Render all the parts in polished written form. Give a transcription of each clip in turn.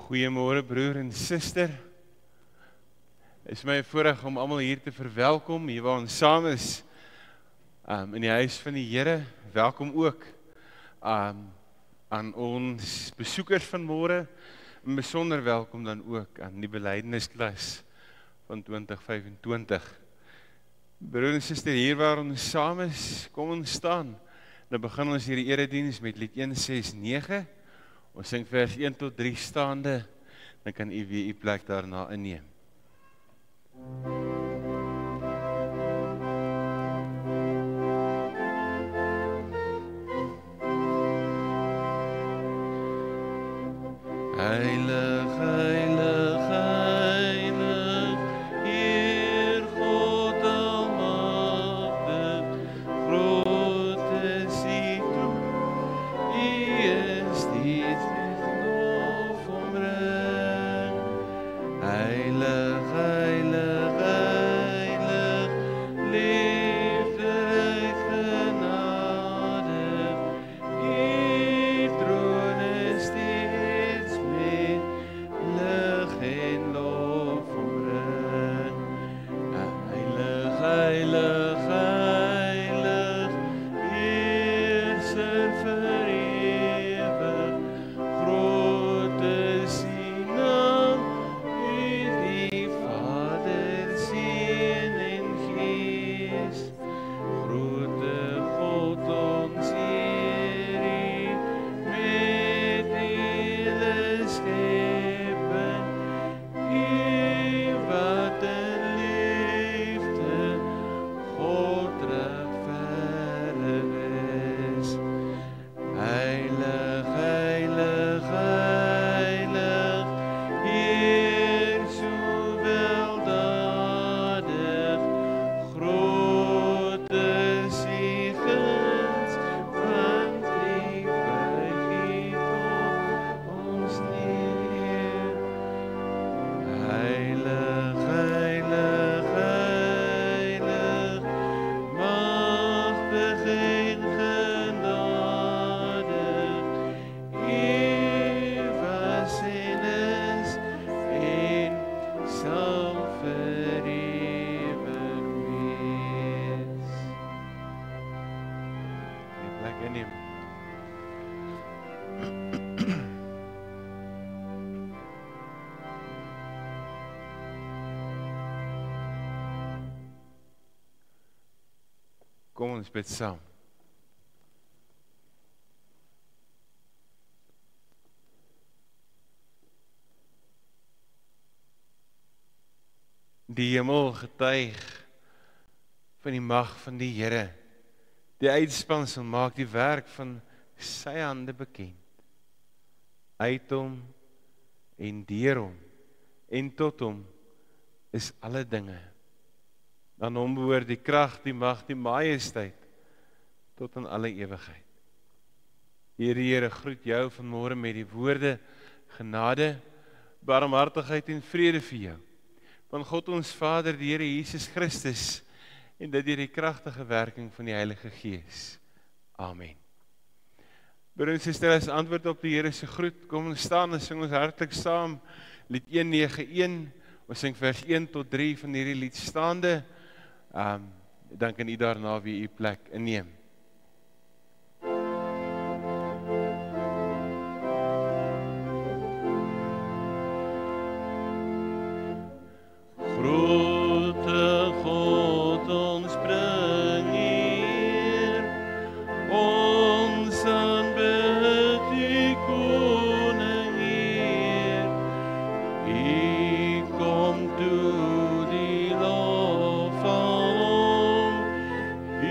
Goeiemôre broer en suster. Het is my voorreg om almal hier te verwelkom, hier waar ons saam is in die huis van die Here. Welkom ook aan ons besoekers vanmôre, en besonder welkom dan ook aan die belydennisklas van 2025. Broer en suster, hier waar ons saam is, kom ons staan. Dan begin ons hierdie erediens met lied 169. Ons sing vers 1 tot 3 staande, dan kan u weer u plek daarna inneem. Heilig, heilig, heilig, Heer God almagtig, groot is U toe, U is steeds met lof omring. Heilig, heilig, heilig, liefderyk genadig, U troon is steeds met lig en lof omring. Heilig, heilig, heilig, Heerser vir ewig, groot is U naam, U die Vader, Seun en Gees. Grote God ons Heer, U met hele schepping, U wat in liefde God regverdig is. Heilig, heilig, heilig, Heer so weldadig, groot is U guns, want U buig tot ons neer. Heilig, heilig, heilig, magtig en genadig, U was en is en sal vir ewig wees. Die plek inneem. Kom ons bid saam. Die hemel getuig van die mag van die Here. Die uitspansel maak die werk van sy hande bekend. Uit hom en deur hom en tot hom is alle dinge. Aan hom behoort die krag, die mag, die majesteit tot in alle ewigheid. Here, groet jou vanmôre met die woorde genade, barmhartigheid en vrede vir jou. Van God ons Vader, die Here Jesus Christus, en dit deur die kragtige werking van die Heilige Gees. Amen. Broer en suster, as antwoord op die Here se groet, kom ons staan en sing ons hartlik saam lied 191. Ons sing vers 1 tot 3 van hierdie lied staande. Dan kan u daarna weer u plek inneem. Grote God, ons bring hier, ons aanbid U koning Heer. U kom toe die lof van hom, U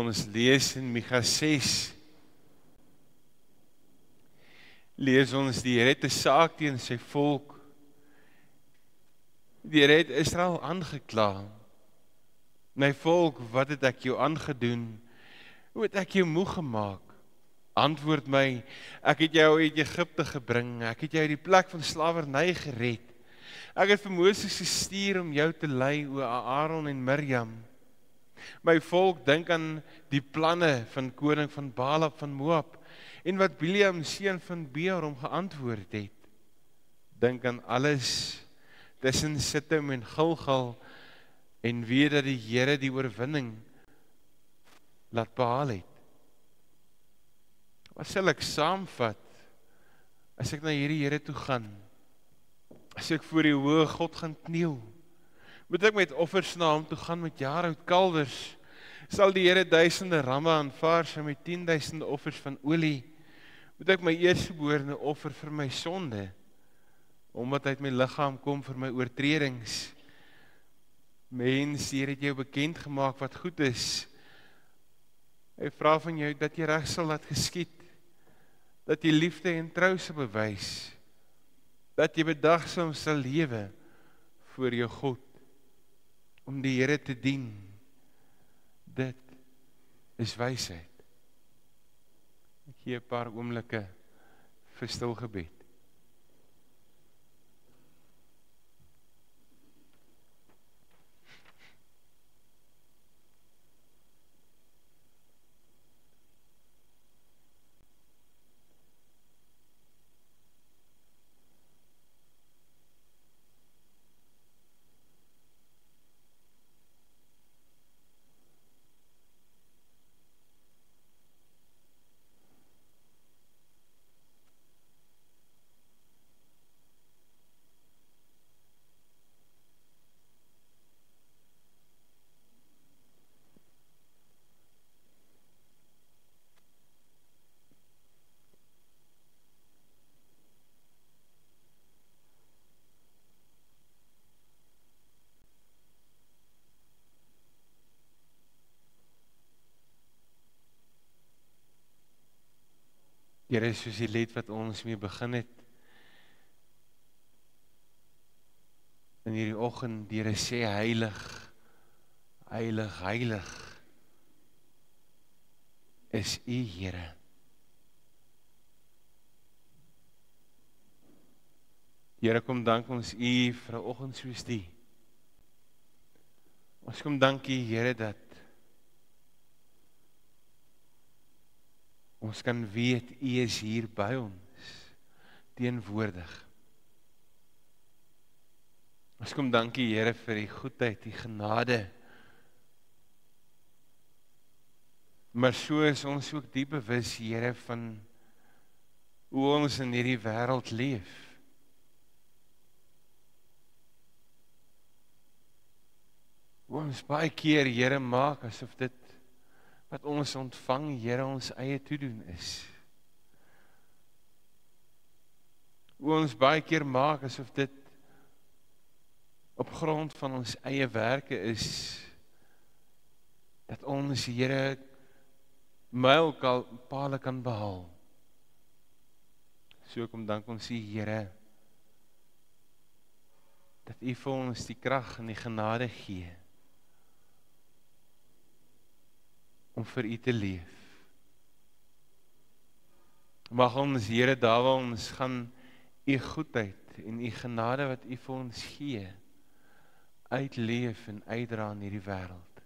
Ons lees in Micha 6, lees ons die Here het 'n saak teen sy volk. Die Here het Israel aangekla. My volk, wat het ek jou aangedoen? Hoe het ek jou moeg gemaak? Antwoord my, ek het jou uit Egipte gebring, ek het jou uit die plek van slawerny gered. Ek het vir Moses gestuur om jou te lei, o Aaron en Mirjam. My volk dink aan die planne van koning van Balak van Moab, en wat Bileam seun van Beor hom geantwoord het. Dink aan alles tussen Sittim en Gilgal, en weet dat die Here die oorwinning laat behaal het. Wat sal ek saamvat, as ek na hierdie Here toe gaan? As ek voor die hoë God gaan kniel? Moet ek met offers na hom toe gaan met jaarhout kalwers? Sal die Here duisende ramme aanvaar, sy met 10.000 offers van olie? Moet ek my eerstgeborene offer vir my sonde, omdat uit my liggaam kom vir my oortredings? Mens, die Here het jou bekend gemaak wat goed is. Hy vra van jou dat jy reg sal laat geskied, dat jy liefde en trou sal bewys, dat jy bedagsaam sal lewe voor jou God, om die Here te dien. Dit is wysheid. Ek gee 'n paar oomblikke vir stil gebed. Here, soos die lied wat ons mee begin het, in hierdie oggend, die Here sê, heilig, heilig, heilig, is U, Here. Here, kom dank ons U vir 'n oggend soos die. Ons kom dank U, Here, dat ons kan weet, U is hier by ons, teenwoordig. Ons kom dank U, Here, vir die goedheid, die genade. Maar so is ons ook diep bewus, Here, van hoe ons in hierdie wêreld leef. Hoe ons baie keer, Here, maak asof dit wat ons ontvang, Here, ons eie toedoen is. Hoe ons baie keer maak asof dit op grond van ons eie werke is, dat ons, Here, mylpale kan behaal. So kom dank ons U, Here, dat U vir ons die krag en die genade gee, om vir U te leef. Mag ons, Here, daar waar ons gaan, U goedheid en U genade wat U vir ons gee, uitleef en uitdra in hierdie wêreld.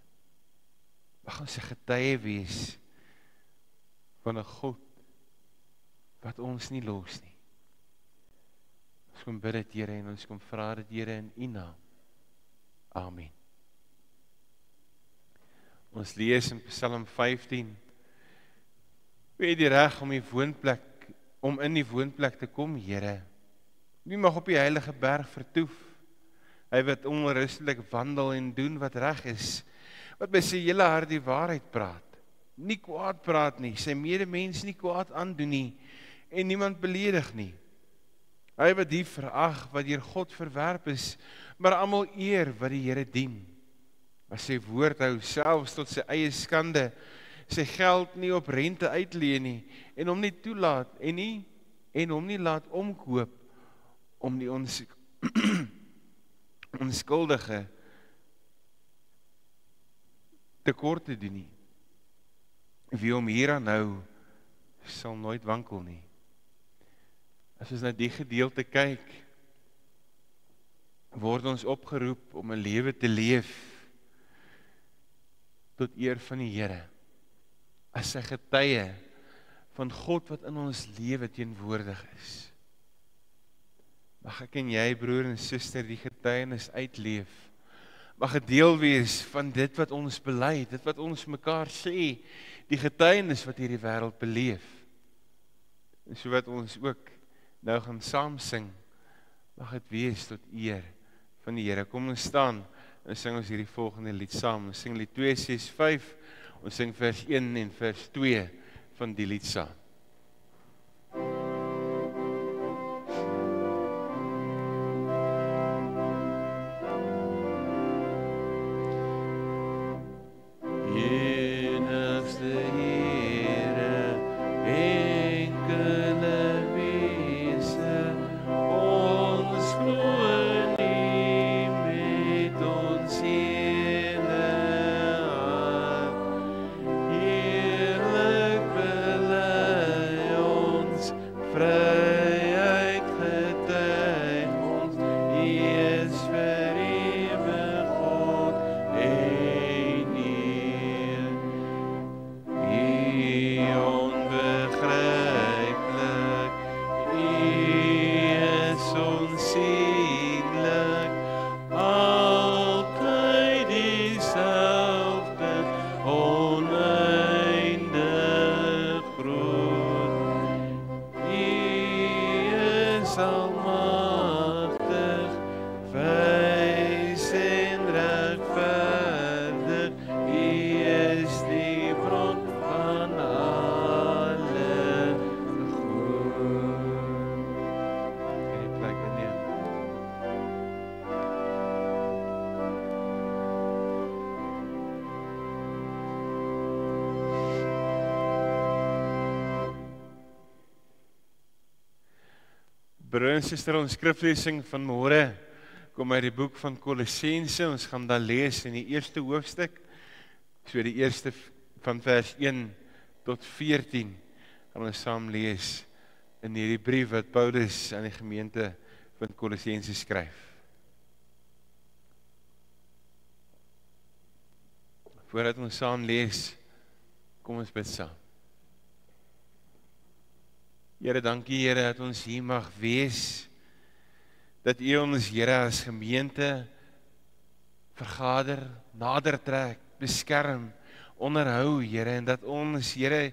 Mag ons 'n getuie wees van 'n God wat ons nie los nie. Ons kom bid dit, Here, en ons kom vra dit, Here, in U naam. Amen. Ons lees in Psalm 15. Wie het die reg om in die woonplek te kom, Here? Wie mag op die heilige berg vertoef? Hy wat onrustelik wandel en doen wat reg is, wat by sy hele hart die waarheid praat, nie kwaad praat nie, sy medemens nie kwaad aandoen nie, en niemand beledig nie. Hy wat die verag wat deur God verwerp is, maar almal eer wat die Here dien. As sy woord hou selfs tot sy eie skande, sy geld nie op rente uitleen nie, en hom nie toelaat, en hom nie laat omkoop, om die onskuldige tekort te doen nie. Wie hom hier aanhou, sal nooit wankel nie. As ons na die gedeelte kyk, word ons opgeroep om 'n lewe te leef tot eer van die Here, as 'n getuie van God wat in ons lewe teenwoordig is. Mag ek en jy, broer en suster, die getuienis uitleef. Mag 'n deel wees van dit wat ons bely, dit wat ons mekaar sê, die getuienis wat hierdie wêreld beleef. En so wat ons ook nou gaan saam sing, mag dit wees tot eer van die Here. Kom ons staan en sing ons hierdie volgende lied saam. Ons sing lied 265, ons sing vers 1 en vers 2 van die lied saam. Broer en suster, ons skriflesing van môre kom uit die boek van Kolossense. Ons gaan dan lees in die eerste hoofstuk, so die eerste van vers 1 tot 14, gaan ons saam lees in hierdie brief wat Paulus aan die gemeente van Kolossense skryf. Voordat ons saam lees, kom ons bid saam. Here, dankie Here dat ons hier mag wees, dat U ons, Here, as gemeente vergader, nader trek, beskerm, onderhou, Here, en dat ons, Here,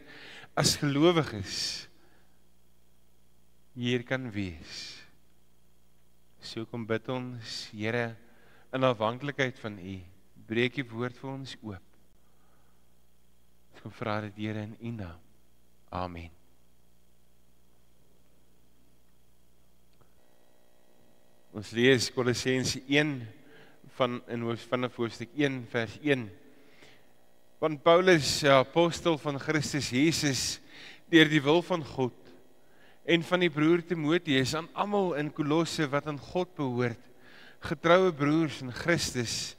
as gelowiges hier kan wees. So kom bid ons, Here, in afhanklikheid van U, breek U woord vir ons oop. Ons kom vra dit, Here, in U naam. Amen. Ons lees Kolossense 1 vanaf hoofstuk 1 vers 1. Van Paulus, apostel van Christus Jesus, deur die wil van God, en van die broer Timoteus aan almal in Kolosse wat aan God behoort, getroue broers in Christus,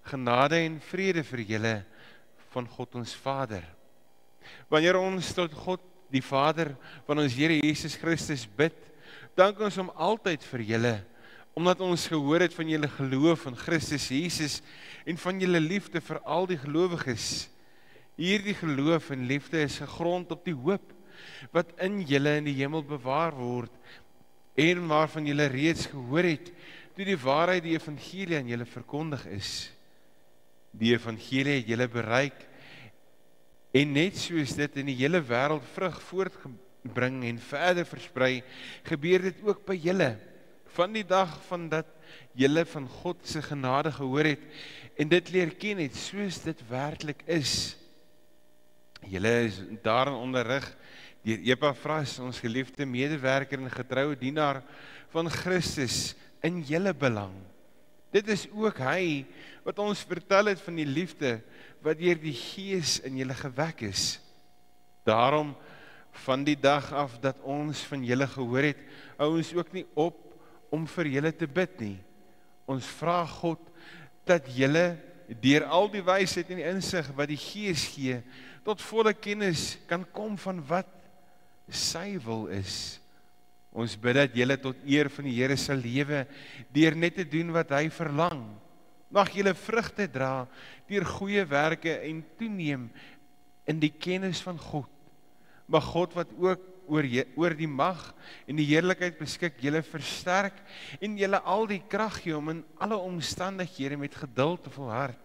genade en vrede vir julle van God ons Vader. Wanneer ons tot God, die Vader van ons Here Jesus Christus bid, dank ons hom altyd vir julle, omdat ons gehoor het van julle geloof in Christus Jesus en van julle liefde vir al die gelowiges. Hierdie geloof en liefde is gegrond op die hoop wat in julle in die hemel bewaar word en waarvan julle reeds gehoor het toe die waarheid, die evangelie aan julle verkondig is. Die evangelie het julle bereik en net soos dit in die hele wêreld vrug voortgebring en verder versprei, gebeur dit ook by julle. Van die dag van dat julle van God se genade gehoor het en dit leer ken het soos dit werklik is. Julle is daarin onderrig deur Epafras, ons geliefde medewerker en getroue dienaar van Christus in julle belang. Dit is ook hy wat ons vertel het van die liefde wat deur die Gees in julle gewek is. Daarom van die dag af dat ons van julle gehoor het, hou ons ook nie op om vir julle te bid nie. Ons vra God dat julle deur al die wysheid en die insig wat die Gees gee, tot volle kennis kan kom van wat sy wil is. Ons bid dat julle tot eer van die Here sal lewe, deur net te doen wat hy verlang. Mag julle vrugte dra deur goeie werke en toeneem in die kennis van God. Mag God wat ook oor die mag en die heerlikheid beskik, julle versterk en julle al die krag gee om in alle omstandighede met geduld te volhard.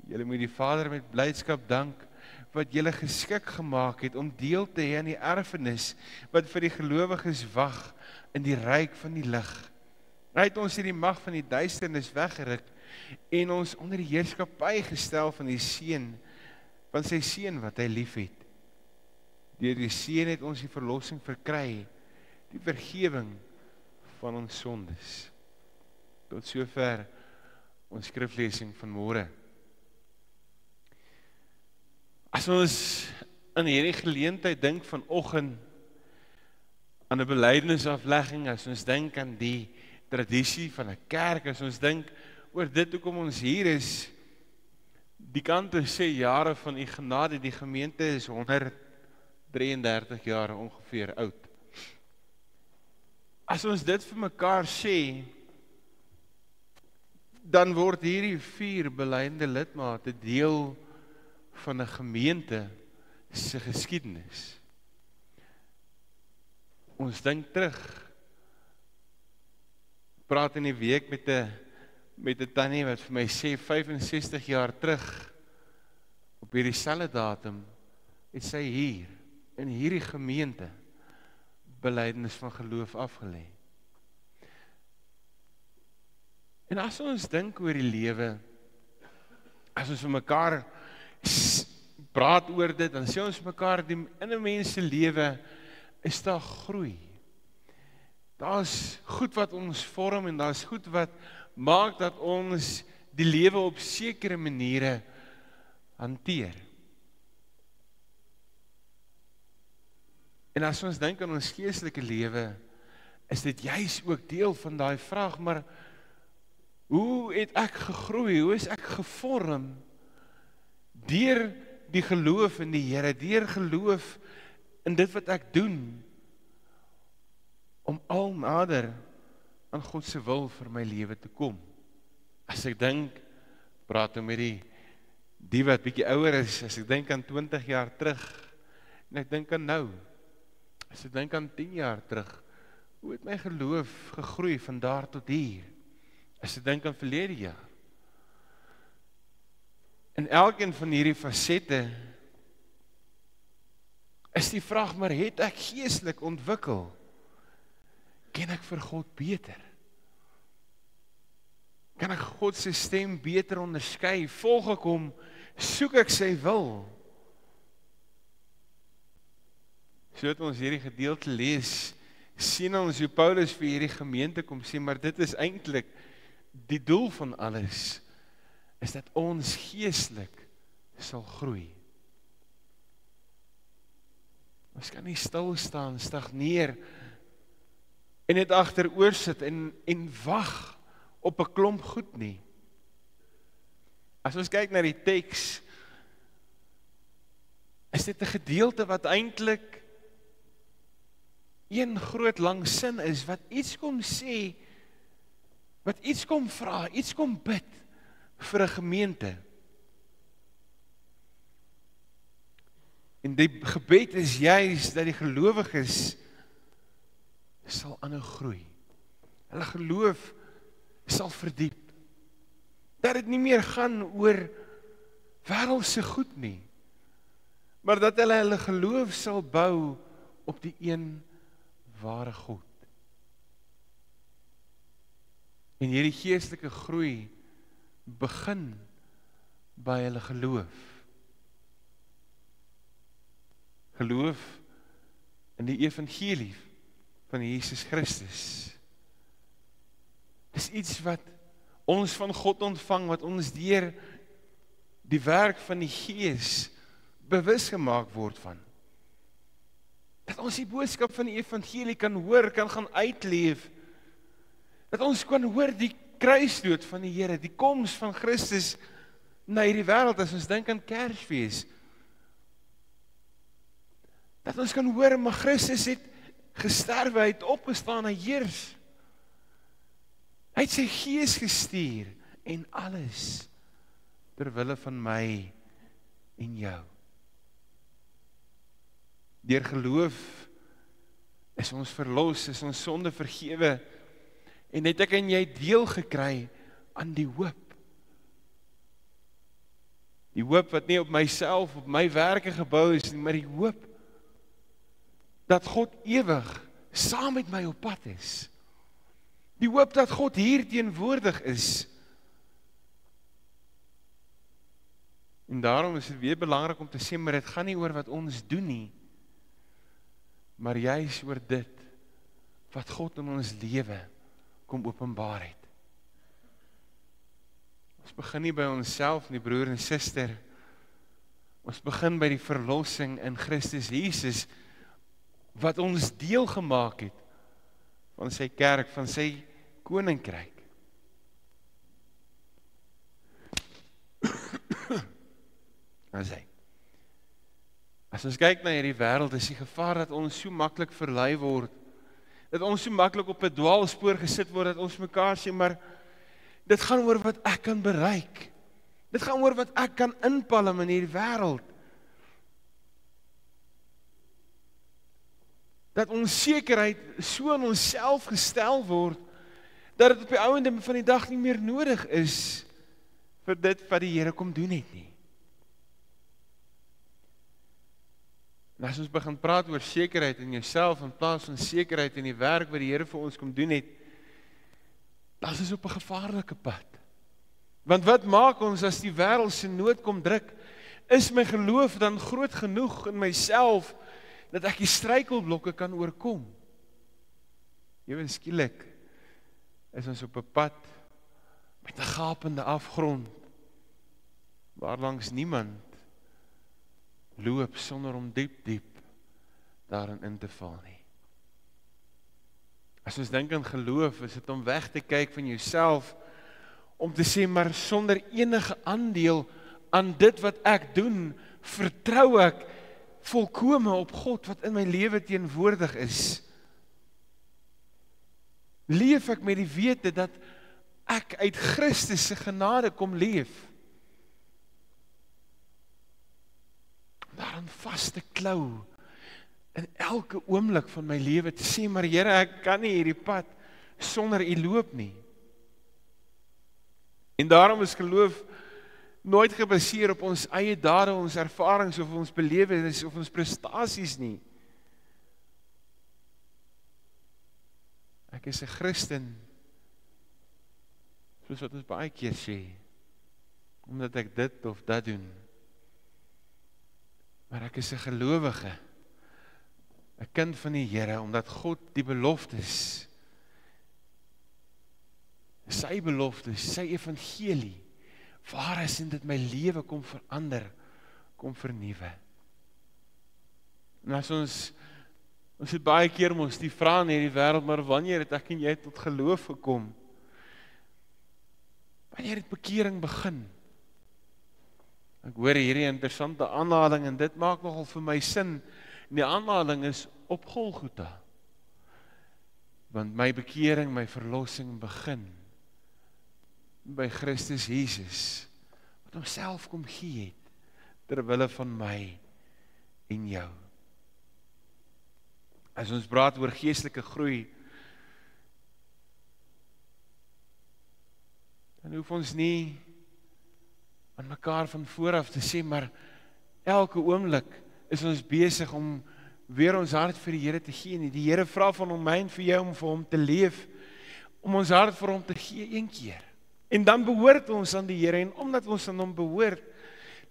Julle moet die Vader met blydskap dank wat julle geskik gemaak het om deel te hê aan die erfenis wat vir die gelowiges wag in die ryk van die lig. Hy het ons uit die mag van die duisternis weggeruk en ons onder die heerskappy gestel van die seun, van sy seun wat hy liefhet. Deur die seun het ons die verlossing verkry, die vergewing van ons sondes. Tot sover ons skriflesing van môre. As ons in hierdie geleentheid dink vanoggend aan 'n belydenisaflegging, as ons dink aan die tradisie van 'n kerk, as ons dink oor dit hoekom ons hier is, die kante sê jare van die genade, die gemeente is 133 jaar ongeveer oud. As ons dit vir mekaar sê, dan word hierdie 4 belydende lidmate deel van 'n gemeente se geskiedenis. Ons dink terug, praat in die week met 'n tannie wat vir my sê 65 jaar terug op hierdie selfde datum het sy hier in hierdie gemeente belydenis van geloof afgelê. En as ons dink oor die lewe, as ons vir mekaar praat oor dit, dan sê ons mekaar in 'n mens se lewe is daar groei. Daar's goed wat ons vorm en daar's goed wat maak dat ons die lewe op sekere maniere hanteer. En as ons dink aan ons geestelike lewe, is dit juis ook deel van daai vraag, maar hoe het ek gegroei? Hoe is ek gevorm deur die geloof in die Here, deur geloof in dit wat ek doen, om al nader aan God se wil vir my lewe te kom. As ek dink, praat met die wat bietjie ouer is, as ek dink aan 20 jaar terug, en ek dink aan nou, as ek dink aan 10 jaar terug, hoe het my geloof gegroei van daar tot hier? As ek dink aan verlede jaar. In elkeen van hierdie fasette is die vraag, maar het ek geestelik ontwikkel? Ken ek vir God beter? Kan ek God se stem beter onderskei? Volg ek hom? Soek ek sy wil? Sodat ons hierdie gedeelte lees, sien ons hoe Paulus vir hierdie gemeente kom sê, maar dit is eintlik die doel van alles, is dat ons geestelik sal groei. Ons kan nie stil staan, stagneer en net agteroor sit en wag op 'n klomp goed nie. As ons kyk na die teks, is dit 'n gedeelte wat eintlik een groot lang sin is, wat iets kom sê, wat iets kom vra, iets kom bid vir 'n gemeente. En die gebed is juis dat die gelowiges sal aanhou groei. Hulle geloof sal verdiep. Dat dit nie meer gaan oor wêreldse goed nie, maar dat hulle geloof sal bou op die een ware God. En hierdie geestelike groei begin by hulle geloof. Geloof in die evangelie van Jesus Christus. Dis iets wat ons van God ontvang, wat ons deur die werk van die Gees bewus gemaak word van. Dat ons die boodskap van die evangelie kan hoor, kan gaan uitleef. Dat ons kan hoor die kruisdood van die Here, die koms van Christus na hierdie wêreld, as ons dink aan Kersfees. Dat ons kan hoor, maar Christus het gesterwe, hy het opgestaan, hy heers. Hy het sy Gees gestuur, en alles ter wille van my en jou. Deur geloof is ons verlos, is ons sonde vergewe, en het ek en jy deel gekry aan die hoop. Die hoop wat nie op myself, op my werke gebou is nie, maar die hoop dat God ewig saam met my op pad is. Die hoop dat God hier teenwoordig is. En daarom is dit weer belangrik om te sê, maar dit gaan nie oor wat ons doen nie, maar juis oor dit wat God in ons lewe kom openbaar het. Ons begin nie by onsself nie, broer en suster. Ons begin by die verlossing in Christus Jesus, wat ons deel gemaak het van sy kerk, van sy koninkryk. As ons kyk na hierdie wêreld, is die gevaar dat ons so maklik verlei word, dat ons so maklik op 'n dwaalspoor gesit word, dat ons mekaar sê, maar dit gaan oor wat ek kan bereik. Dit gaan oor wat ek kan inpalm in hierdie wêreld. Dat ons sekerheid so in onsself gestel word, dat dit op die ou ende van die dag nie meer nodig is vir dit wat die Here kom doen het nie. En as ons begin praat oor sekerheid in jouself, in plaas van sekerheid in die werk wat die Here vir ons kom doen het, dan is ons op 'n gevaarlike pad. Want wat maak ons as die wêreld se nood kom druk? Is my geloof dan groot genoeg in myself, dat ek die struikelblokke kan oorkom? Ewe skielik is ons op 'n pad met 'n gapende afgrond, waar langs niemand loop sonder om diep daarin in te val nie. As ons dink aan geloof, is dit om weg te kyk van jouself, om te sê, maar sonder enige aandeel aan dit wat ek doen, vertrou ek volkome op God wat in my lewe teenwoordig is. Leef ek met die wete dat ek uit Christus se genade kom leef. Daarin vas te klou in elke oomblik van my lewe te sê, maar Here, ek kan nie hierdie pad sonder U loop nie. En daarom is geloof nooit gebaseer op ons eie dade, ons ervarings of ons belewings of ons prestasies nie. Ek is 'n Christen, soos wat ons baie keer sê, omdat ek dit of dat doen. Maar ek is 'n gelowige, 'n kind van die Here, omdat God die beloftes, sy beloftes, sy evangelie, waar is en dit my lewe kom verander, kom vernuwe. En as ons het baie keer mos die vraag in hierdie wêreld, maar wanneer het ek en jy tot geloof gekom? Wanneer het bekering begin? Ek hoor hierdie interessante aanhaling en dit maak nogal vir my sin. En die aanhaling is op Golgotha. Want my bekering, my verlossing begin by Christus Jesus, wat homself kom gee het, ter wille van my en jou. As ons praat oor geestelike groei, dan hoef ons nie aan mekaar van vooraf te sê, maar elke oomblik is ons besig om weer ons hart vir die Here te gee nie. Die Here vra van hom, my en vir jou, om vir hom te leef, om ons hart vir hom te gee een keer. En dan behoort ons aan die Here, en omdat ons aan hom behoort,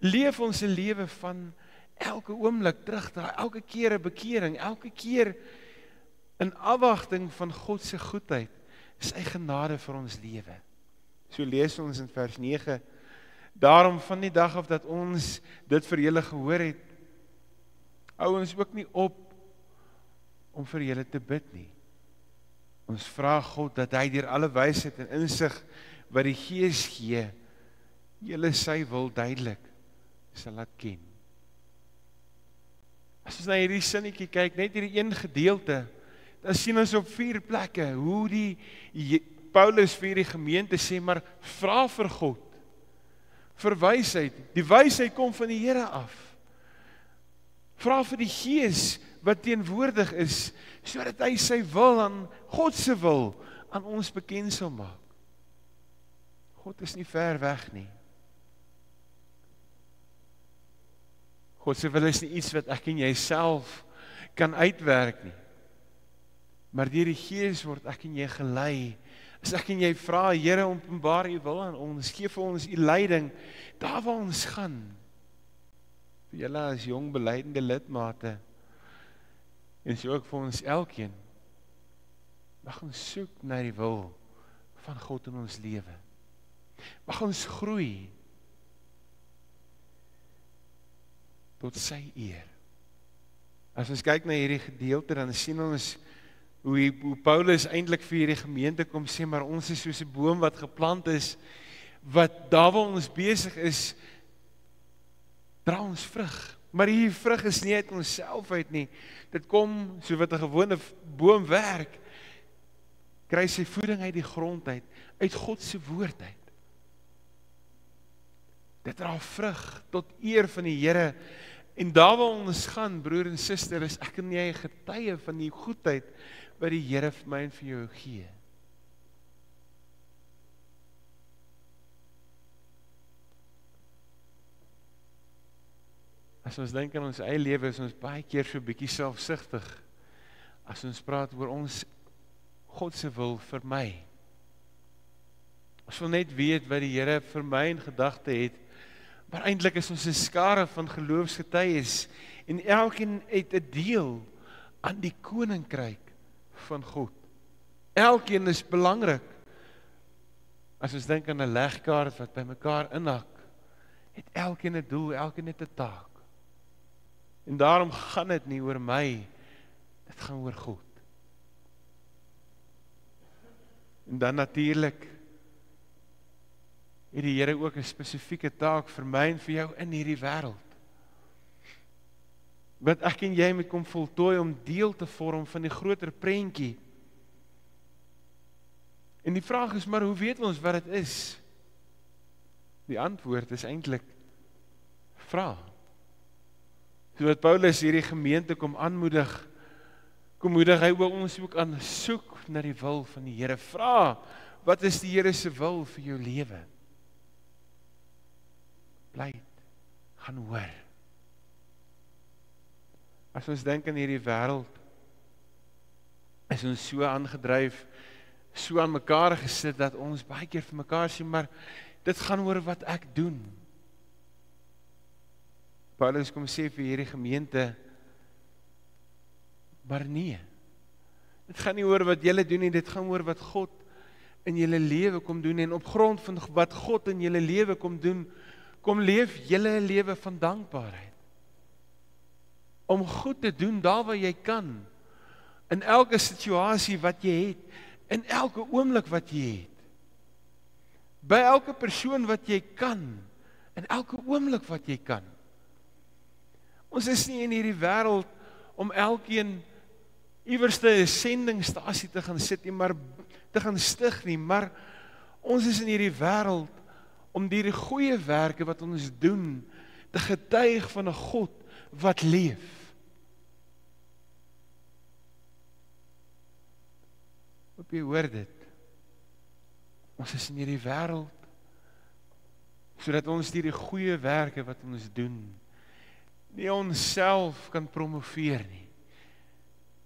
leef ons 'n lewe van elke oomblik terugdraai, elke keer 'n bekering, elke keer in afwagting van God se goedheid, sy genade vir ons lewe. So lees ons in vers 9. Daarom van die dag af dat ons dit vir julle gehoor het, hou ons ook nie op om vir julle te bid nie. Ons vra God dat hy deur alle wysheid en insig wat die Gees gee, julle sy wil duidelik sal laat ken. As ons na hierdie sinnetjie kyk, net hierdie een gedeelte, dan sien ons op 4 plekke hoe Paulus vir die gemeente sê, maar vra vir God, vir wysheid. Die wysheid kom van die Here af. Vra vir die Gees wat teenwoordig is, sodat hy sy wil aan God se wil aan ons bekend sal maak. God is nie ver weg nie. God se wil is nie iets wat ek en jy self kan uitwerk nie. Maar deur die Gees word ek en jy gelei. As ek en jy vra, Here, openbaar u wil aan ons, gee vir ons u leiding, daar waar ons gaan. Vir julle as jong beleidende lidmate, en so ook vir ons elkeen, mag ons soek na die wil van God in ons lewe. Mag ons groei tot sy eer. As ons kyk na hierdie gedeelte, dan sien ons hoe Paulus eintlik vir hierdie gemeente kom sê, maar ons is soos 'n boom wat geplant is, wat daar waar ons besig is, dra ons vrug. Maar hierdie vrug is nie uit onsself uit nie. Dit kom, so wat 'n gewone boom werk, kry sy voeding uit die grond uit God se woord uit. Dit dra vrug tot eer van die Here. En daar waar ons gaan, broer en suster, is ek en jy getuie van die goedheid wat die Here vir my en vir jou gee. As ons dink aan ons eie lewe, is ons baie keer so bietjie selfsugtig. As ons praat oor ons God se wil vir my. Ons wil net weet wat die Here vir my in gedagte het. Maar eintlik is ons 'n skare van geloofsgetuies en elkeen het 'n deel aan die koninkryk van God. Elkeen is belangrik. As ons dink aan 'n legkaart wat by mekaar inhak, het elkeen 'n doel, elkeen het 'n taak. En daarom gaan dit nie oor my, dit gaan oor God. En dan natuurlik het die Here ook 'n spesifieke taak vir my en vir jou in hierdie wêreld. Wat ek en jy moet kom voltooi om deel te vorm van die groter prentjie. En die vraag is, maar hoe weet ons wat dit is? Die antwoord is eintlik vra. Sodat Paulus hierdie gemeente kom aanmoedig, kom moedig hy ons ook aan soek na die wil van die Here. Vra, wat is die Here se wil vir jou lewe? Pleit, gaan hoor. As ons dink aan hierdie wêreld, is ons so aangedryf, so aan mekaar gesit, dat ons baie keer vir mekaar sê, maar dit gaan oor wat ek doen. Paulus kom sê vir hierdie gemeente, maar nee, dit gaan nie oor wat julle doen nie, dit gaan oor wat God in julle lewe kom doen, en op grond van wat God in julle lewe kom doen, kom leef julle 'n lewe van dankbaarheid. Om goed te doen daar waar jy kan, in elke situasie wat jy het, in elke oomblik wat jy het, by elke persoon wat jy kan, in elke oomblik wat jy kan. Ons is nie in hierdie wêreld om elkeen iewerste 'n sendingstasie te gaan sit nie, maar te gaan stig nie, maar ons is in hierdie wêreld om die goeie werke wat ons doen, te getuig van 'n God wat leef. Hoop jy hoor dit? Ons is in hierdie wêreld sodat ons die goeie werke wat ons doen, nie onsself kan promoveer nie.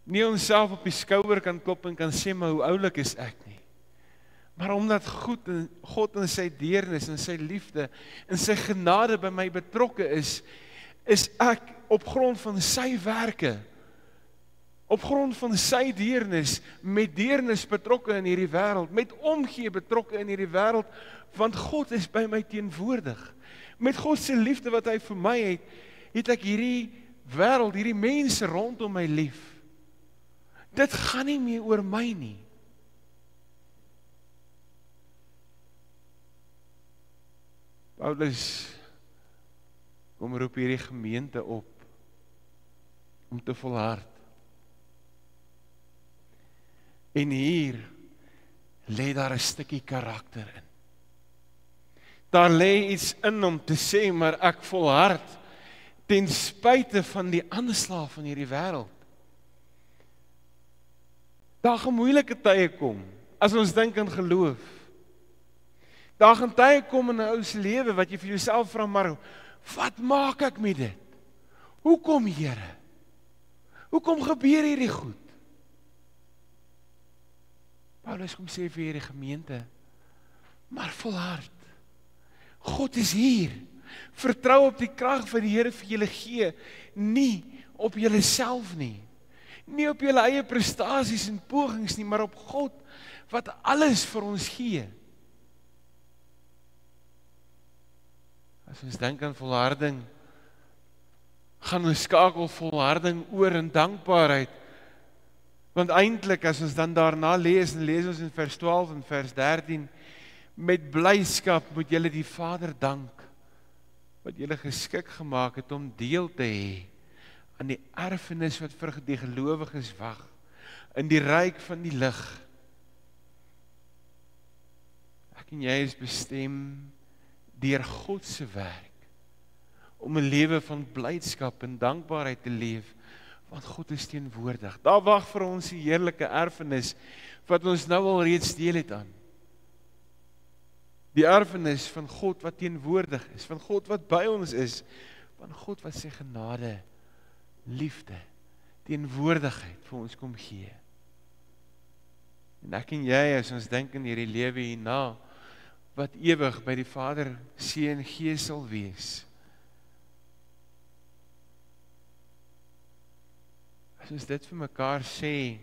Nie onsself op die skouer kan klop en kan sê, maar hoe oulik is ek nie. Maar omdat God in sy deernis, in sy liefde, in sy genade by my betrokke is ek op grond van sy werke op grond van sy deernis, met deernis betrokke in hierdie wêreld, met omgee betrokke in hierdie wêreld, want God is by my teenwoordig. Met God se liefde wat hy vir my het ek hierdie wêreld, hierdie mense rondom my lief. Dit gaan nie meer oor my nie. Paulus kom roep hierdie gemeente op om te volhard. En hier lê daar 'n stukkie karakter in. Daar lê iets in om te sê, maar ek volhard ten spyte van die aanslag van hierdie wêreld. Daar gaan moeilike tye kom, as ons dink aan geloof. Daar gaan tye kom in 'n ou se lewe wat jy vir jouself vra, maar wat maak ek met dit? Hoekom, Here? Hoekom gebeur hierdie goed? Paulus kom sê vir hierdie gemeente, maar volhard. God is hier. Vertrou op die krag wat die Here vir julle gee, nie op julleself nie. Nie op julle eie prestasies en pogings nie, maar op God wat alles vir ons gee. As ons dink aan volharding, gaan ons skakel volharding oor in dankbaarheid. Want eintlik as ons dan daarna lees, en lees ons in vers 12 en vers 13, met blyskap moet julle die Vader dank, wat julle geskik gemaak het om deel te hê aan die erfenis wat vir die gelowiges wag, in die ryk van die lig. Ek en jy is bestem deur God se werk, om 'n lewe van blydskap en dankbaarheid te leef, want God is teenwoordig. Daar wag vir ons die heerlike erfenis, wat ons nou al reeds deel het aan. Die erfenis van God wat teenwoordig is, van God wat by ons is, van God wat sy genade, liefde, teenwoordigheid vir ons kom gee. En ek en jy, as ons dink in hierdie lewe hierna, wat ewig by die Vader, Seun, Gees sal wees. As ons dit vir mekaar sê,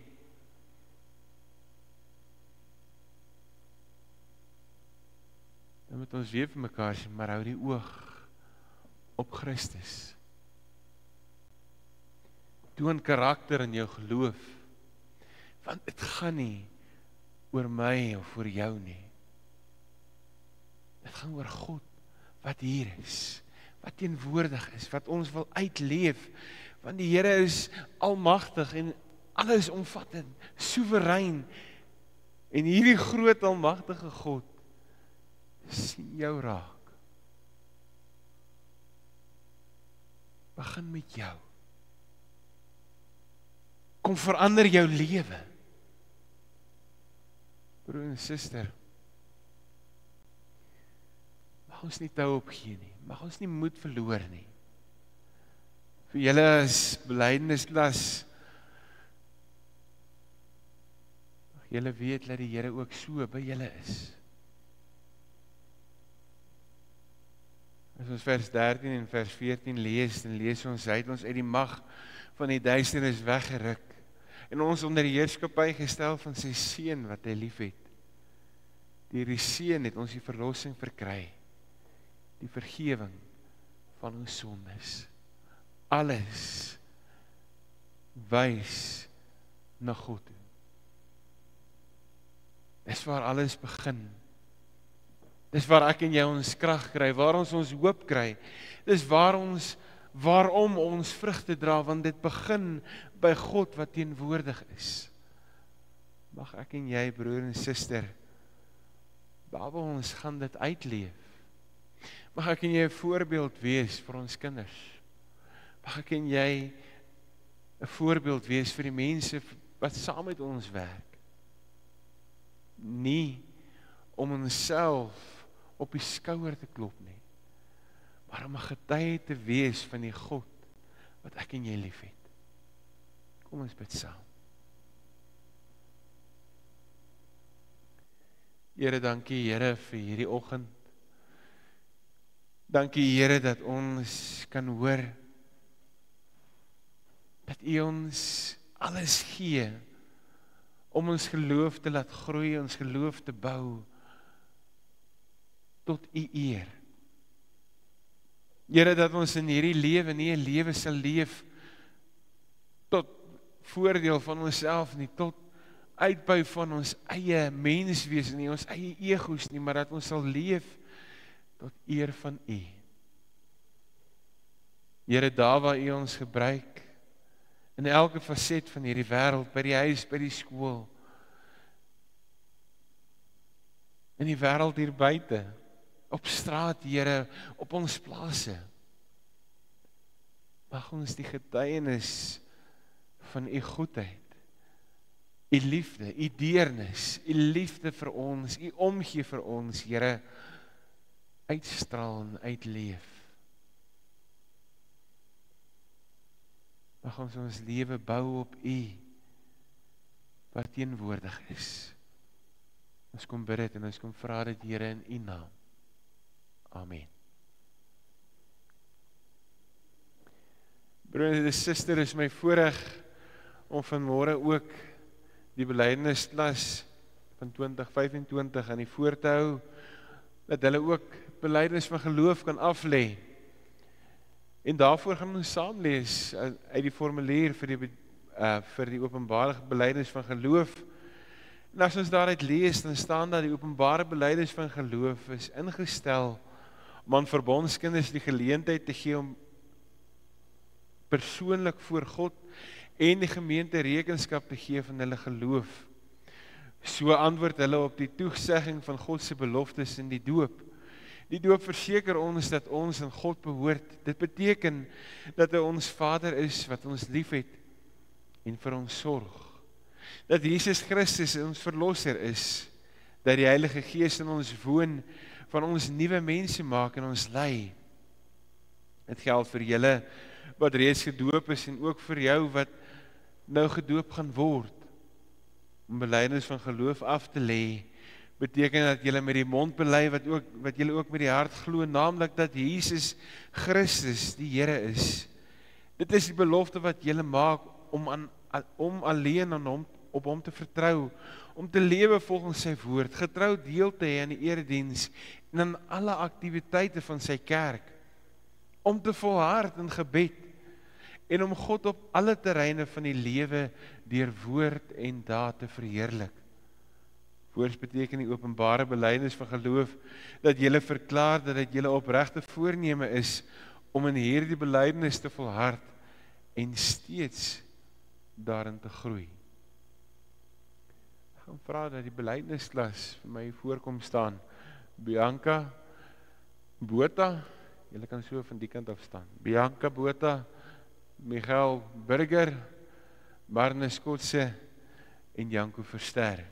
dan moet ons weer vir mekaar sê, maar hou die oog op Christus. Toon karakter in jou geloof, want dit gaan nie oor my of oor jou nie. Dit gaan oor God, wat hier is, wat teenwoordig is, wat ons wil uitleef, want die Here is almagtig en alles omvattend, soewerein, en hierdie groot almagtige God, sien jou raak. Begin met jou. Kom verander jou lewe. Broer en suster, mag ons nie tou opgee nie, mag ons nie moed verloor nie. Vir julle as belydennisklas, mag julle weet dat die Here ook so by julle is. As ons vers 13 en vers 14 lees, dan lees ons, hy het ons uit die mag van die duisternis weggeruk, en ons onder die heerskappy gestel van sy Seun wat hy lief het. Deur die Seun het ons die verlossing verkry, die vergewing van ons sondes. Alles wys na God toe. Dis waar alles begin. Dis waar ek en jy ons krag kry, waar ons hoop kry. Dis waarom ons vrugte dra, want dit begin by God wat teenwoordig is. Mag ek en jy, broer en suster, waar ons gaan dit uitleef. Mag ek en jy 'n voorbeeld wees vir ons kinders. Mag ek en jy 'n voorbeeld wees vir die mense wat saam met ons werk. Nie om onsself op die skouer te klop nie, maar om 'n getuie te wees van die God wat ek en jy lief het. Kom ons bid saam. Here, dankie Here vir hierdie oggend. Dankie Here dat ons kan hoor dat U ons alles gee om ons geloof te laat groei, ons geloof te bou tot U eer. Here, dat ons in hierdie lewe nie 'n lewe sal leef tot voordeel van onsself nie, tot uitbou van ons eie menswees nie, ons eie egos nie, maar dat ons sal leef tot eer van U. Here, daar waar U ons gebruik, in elke faset van hierdie wêreld, by die huis, by die skool, in die wêreld hier buite, op straat, Here, op ons plase, mag ons die getuienis van U goedheid, U liefde, U deernis, U liefde vir ons, U omgee vir ons, Here, uitstraal en uitleef. Mag ons lewe bou op U, wat teenwoordig is. Ons kom bid dit en ons kom vra dit, Here, in U naam. Amen. Broers en susters, is my voorreg om vanmôre ook die belydenisslas van 2025 aan die voor te hou, dat hulle ook belydenis van geloof kan aflê. En daarvoor gaan ons saam lees uit die formulier vir die openbare belydenis van geloof. En as ons daaruit lees, dan staan dat die openbare belydenis van geloof is ingestel om aan verbondskinders die geleentheid te gee om persoonlik voor God en die gemeente rekenskap te gee van hulle geloof. So antwoord hulle op die toesegging van God se beloftes in die doop. Die doop verseker ons dat ons aan God behoort. Dit beteken dat hy ons Vader is wat ons liefhet en vir ons sorg. Dat Jesus Christus ons verlosser is, dat die Heilige Gees in ons woon, van ons nuwe mense maak en ons lei. Dit geld vir julle wat reeds gedoop is en ook vir jou wat nou gedoop gaan word. Om belydenis van geloof af te lê, beteken dat julle met die mond bely wat julle ook met die hart glo, naamlik dat Jesus Christus die Here is. Dit is die belofte wat julle maak om alleen aan hom, op hom te vertrou, om te lewe volgens sy woord, getrou deel te hê aan die erediens en aan alle aktiwiteite van sy kerk, om te volhard in gebed en om God op alle terreine van die lewe deur woord en daad te verheerlik. Woord beteken die openbare belydenis van geloof, dat julle verklaar dat dit julle opregte voorneme is om in hierdie belydenis te volhard en steeds daarin te groei. Ek gaan vra dat die belydenisslas vir my voorkom staan. Bianca Botha, julle kan so van die kant af staan. Bianca Botha, Michael Burger, Marnus Kotse en Janko Verster.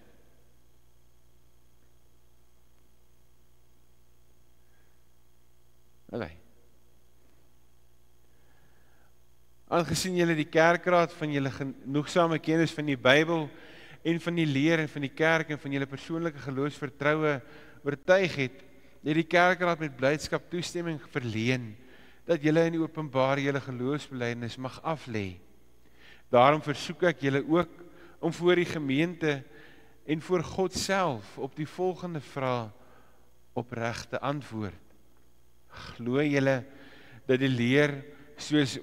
Aangesien julle die kerkraad van julle genoegsame kennis van die Bybel en van die leer en van die kerk en van julle persoonlike geloofsvertroue oortuig het die kerkraad met blydskap toestemming verleen dat julle in die openbaar julle geloofsbelydenis mag aflê. Daarom versoek ek julle ook om voor die gemeente en voor God self op die volgende vraag opreg te antwoord. Glo julle dat die leer soos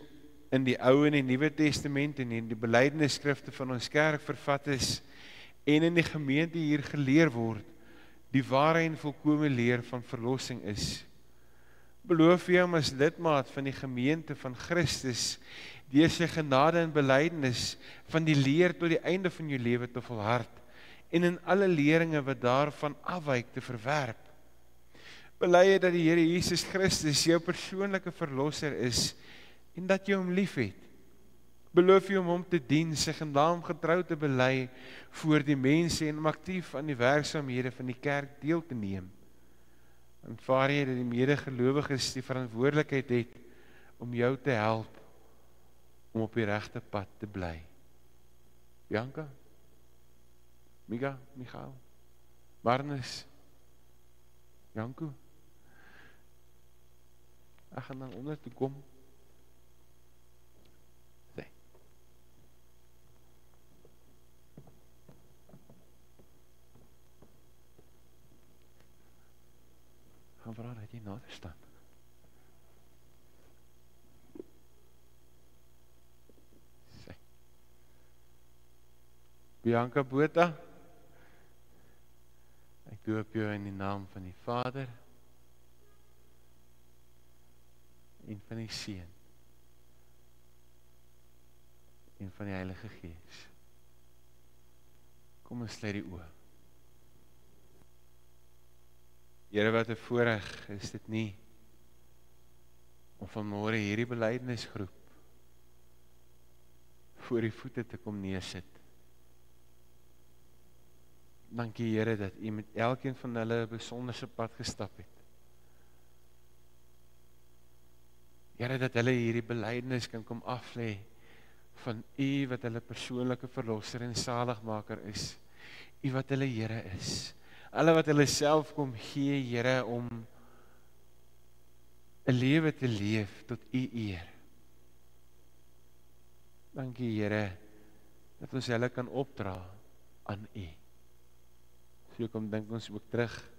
in die Ou en die Nuwe Testament en in die belydenisskrifte van ons kerk vervat is en in die gemeente hier geleer word, die ware en volkome leer van verlossing is. Beloof jy om as lidmaat van die gemeente van Christus deur sy genade en belydenis van die leer tot die einde van jou lewe te volhard en in alle leringe wat daarvan afwyk te verwerp. Bely jy dat die Here Jesus Christus jou persoonlike verlosser is en dat jy hom liefhet. Beloof jy om hom te dien, sy naam getrou te bely voor die mense en om aktief aan die werksaamhede van die kerk deel te neem. Aanvaar jy dat die medegelowiges die verantwoordelikheid het om jou te help om op die regte pad te bly. Bianca, Michael, Marnus, Janko. Ek gaan dan onder toe kom. vra dat jy nader staan. Sy. Bianca Botha, ek doop jou in die naam van die Vader en van die Seun en van die Heilige Gees. Kom ons sluit die oë. Here, wat 'n voorreg is dit nie om vanmôre hierdie belydenisgroep voor die voete te kom neersit. Dankie Here dat U met elkeen van hulle 'n besonderse pad gestap het. Here, dat hulle hierdie belydenis kan kom aflê van U wat hulle persoonlike verlosser en saligmaker is. U wat hulle Here is. Hulle wat hulle self kom gee, Here, om 'n lewe te leef tot U eer. Dankie Here dat ons hulle kan opdra aan U. So kom dink ons ook terug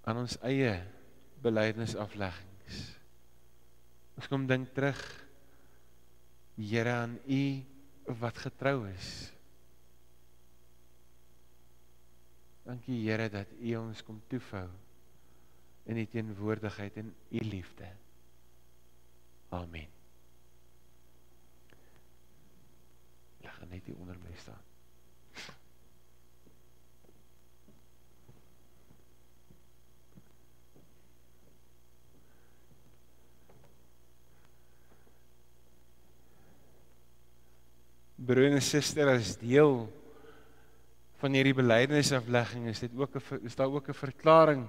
aan ons eie belydenisafleggings. Ons kom dink terug, Here, aan U wat getrou is. Dankie Here dat U ons kom toevou in die teenwoordigheid en U liefde. Amen. Jy gaan net hier onder my staan. Broer en suster, as deel van hierdie belydenisaflegging is daar ook 'n verklaring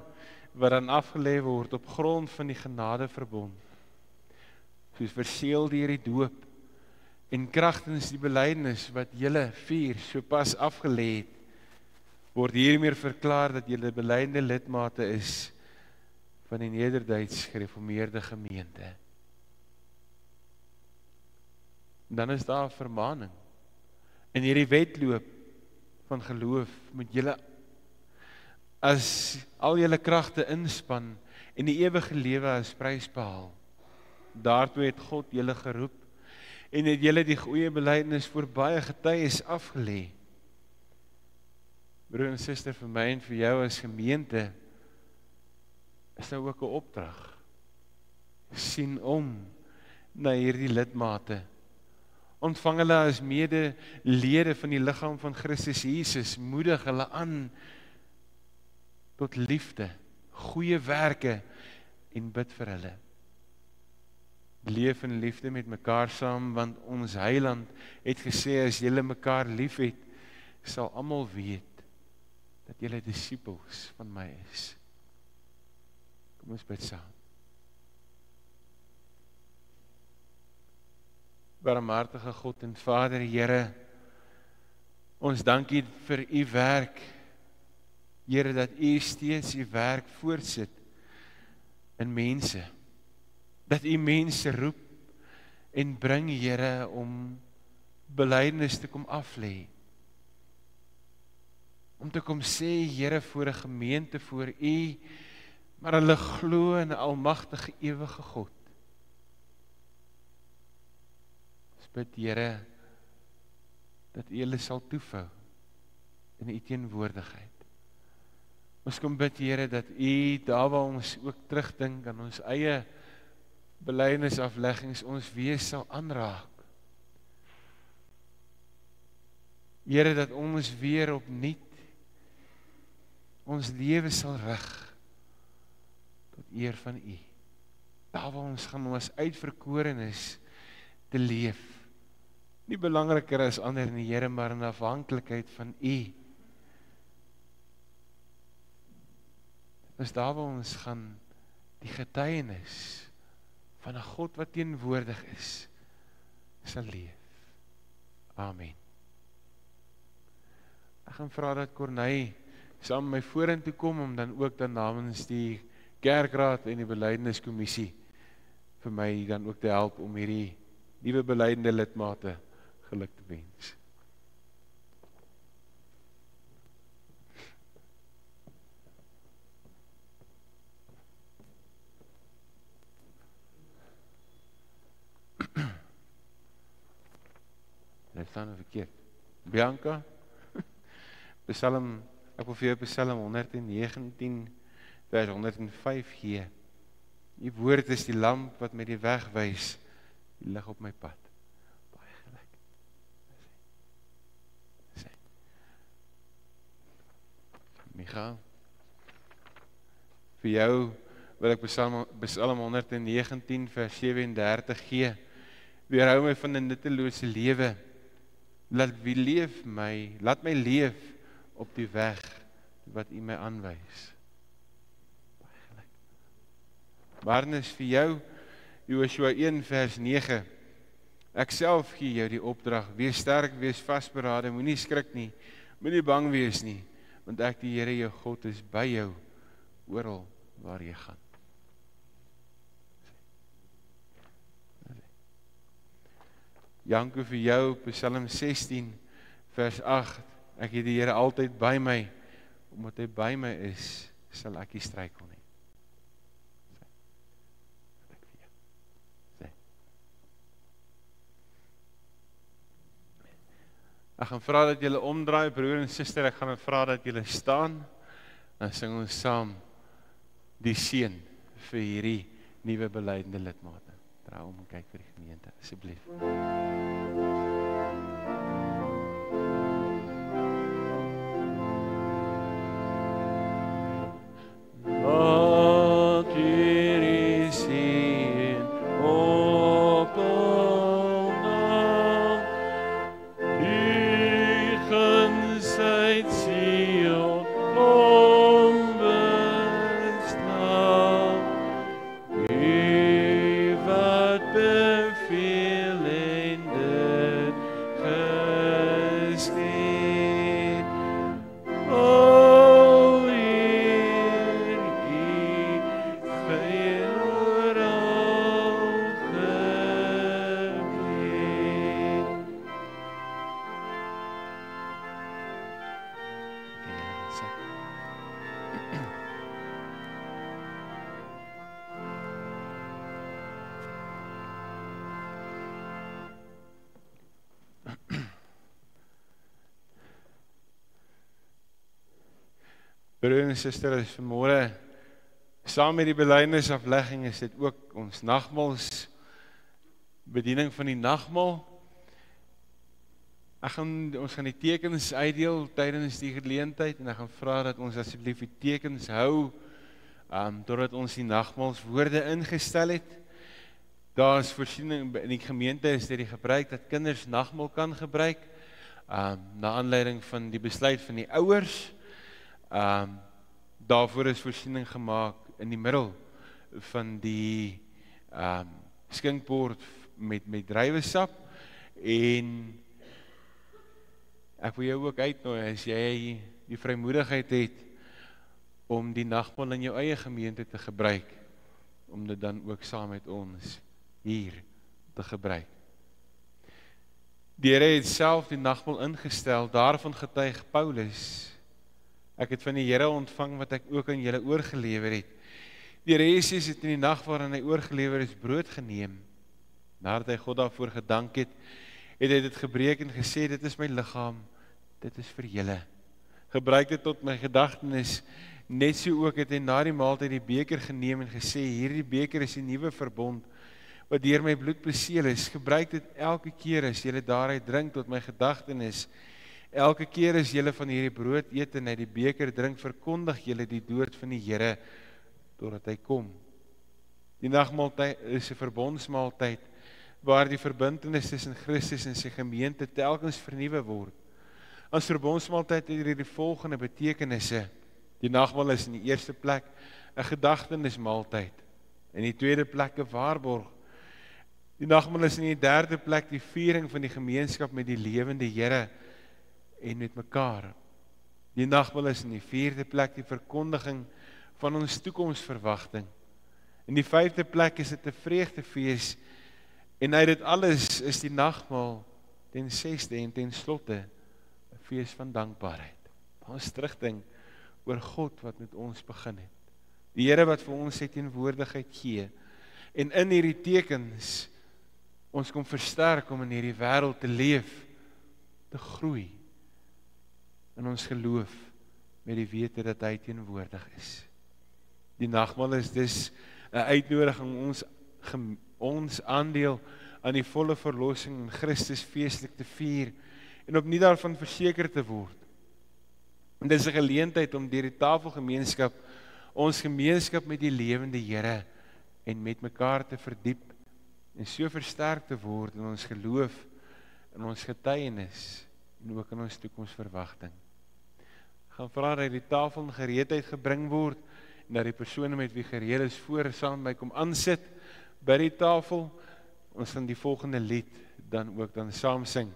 wat dan afgelê word op grond van die genadeverbond. Soos verseël deur die doop en kragtens die belydenis wat julle 4 sopas afgelê het, word hiermee verklaar dat julle belydende lidmate is van die Nederduits Gereformeerde Gemeente. Dan is daar 'n vermaaning. In hierdie wedloop van geloof moet julle as al julle kragte inspann en die ewige lewe as prys behaal. Daartoe het God julle geroep en het julle die goeie belydenis voor baie getuies afgelê. Broer en suster, vir my en vir jou as gemeente is daar ook 'n opdrag. Sien om na hierdie lidmate. Ontvang hulle as medelede van die liggaam van Christus Jesus, moedig hulle aan tot liefde, goeie werke en bid vir hulle. Leef in liefde met mekaar saam, want ons Heiland het gesê, as julle mekaar lief het, sal almal weet dat julle disippels van my is. Kom ons bid saam. Barmhartige God en Vader, Here, ons dankie vir U werk, Here, dat U steeds U werk voortsit in mense, dat U mense roep en bring, Here, om belydenis te kom aflê, om te kom sê, Here, voor 'n gemeente, voor U, maar hulle glo in 'n almagtige ewige God. Bid, Here, dat U hulle sal toevou in U teenwoordigheid. Ons kom bid, Here, dat U, daar waar ons ook terugdink aan ons eie belydenisafleggings, ons wees sal aanraak. Here, dat ons weer opnuut ons lewe sal rig tot eer van U. Daar waar ons gaan om as uitverkorenes te leef. Nie belangriker as ander nie, Here, maar in afhanklikheid van U. Dis daar waar ons gaan die getuienis van 'n God wat teenwoordig is, sal leef. Amen. Ek gaan vra dat Corneille saam met my vorentoe kom, om dan ook dan namens die kerkraad en die belydeniskommissie vir my dan ook te help om hierdie nuwe belydende lidmate geluk te wens. staan nou verkeerd. Bianca, Psalm, ek wil vir jou Psalm 119, vers 105 gee. Die woord is die lamp wat my die weg wys, die lig op my pad. Baie gelyk. Sê. Michael, vir jou wil ek Psalm 119 vers 37 gee. Weerhou my van 'n nuttelose lewe. Laat my leef op die weg wat U my aanwys. Barnes vir jou, Joshua 1 vers 9. Ek self gee jou die opdrag, wees sterk, wees vasberade, moenie skrik nie, moenie bang wees nie, want ek die Here jou God is by jou, oral waar jy gaan. Janko vir jou, Psalm 16 vers 8, ek het die Here altyd by my, omdat hy by my is, sal ek nie struikel nie. Ek gaan vra dat julle omdraai, broer en suster, ek gaan vra dat julle staan, en sing ons saam die seën vir hierdie nuwe beleidende lidmate. Draai om en kyk vir die gemeente, asseblief. Laat hierdie seën op Broer en suster, is vanmôre saam met die belydenisaflegging is dit ook ons nagmaals bediening van die nagmaal. Ons gaan die tekens uitdeel tydens die geleentheid en ek gaan vra dat ons asseblief die tekens hou totdat ons die nagmaalswoorde ingestel het. Daar is voorsiening in die gemeente is dit die gebruik dat kinders nagmaal kan gebruik na aanleiding van die besluit van die ouers. Daarvoor is voorsiening gemaak in die middel van die skinkbord met druiwesap en ek wil jou ook uitnooi as jy die vrymoedigheid het om die nagmaal in jou eie gemeente te gebruik, om dit dan ook saam met ons hier te gebruik. Die Here het self die nagmaal ingestel, daarvan getuig Paulus. Ek het van die Here ontvang wat ek ook aan julle oorgelewer het. Die Here Jesus het in die nag waarin hy oorgelewer is brood geneem. Nadat hy God daarvoor gedank het, het hy dit gebreek en gesê, dit is my liggaam, dit is vir julle. Gebruik dit tot my gedagtenis. Net so ook het hy na die maaltyd die beker geneem en gesê, hierdie beker is die nuwe verbond, wat deur my bloed beseël is. Gebruik dit elke keer as julle daaruit drink tot my gedagtenis. Elke keer as julle van hierdie brood eet en uit die beker drink, verkondig julle die dood van die Here totdat hy kom. Die nagmaaltyd is 'n verbondsmaaltyd waar die verbintenis tussen Christus en sy gemeente telkens vernuwe word. As verbondsmaaltyd het hierdie volgende betekenisse. Die nagmaal is in die eerste plek 'n gedagtenismaaltyd, in die tweede plek 'n waarborg. Die nagmaal is in die derde plek die viering van die gemeenskap met die lewende Here en met mekaar. Die nagmaal is in die vierde plek die verkondiging van ons toekomsverwagting. In die vyfde plek is dit 'n vreugdefees en uit dit alles is die nagmaal ten sesde en ten slotte 'n fees van dankbaarheid. Ons terugdink oor God wat met ons begin het. Die Here wat vir ons sy teenwoordigheid gee en in hierdie tekens ons kom versterk om in hierdie wêreld te leef te groei in ons geloof met die wete dat hy teenwoordig is. Die nagmaal is dus 'n uitnodiging ons aandeel aan die volle verlossing in Christus feestelik te vier en opnuut daarvan verseker te word. En dit is 'n geleentheid om deur die tafelgemeenskap ons gemeenskap met die lewende Here en met mekaar te verdiep en so versterk te word in ons geloof, in ons getuienis en ook in ons toekomsverwagting. Ek gaan vra dat die tafel in gereedheid gebring word en dat die persone met wie gereed is voor saam met my kom aansit by die tafel. Ons gaan die volgende lied dan ook dan saam sing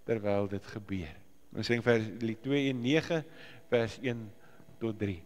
terwyl dit gebeur. Ons sing vers lied 219 vers 1 tot 3.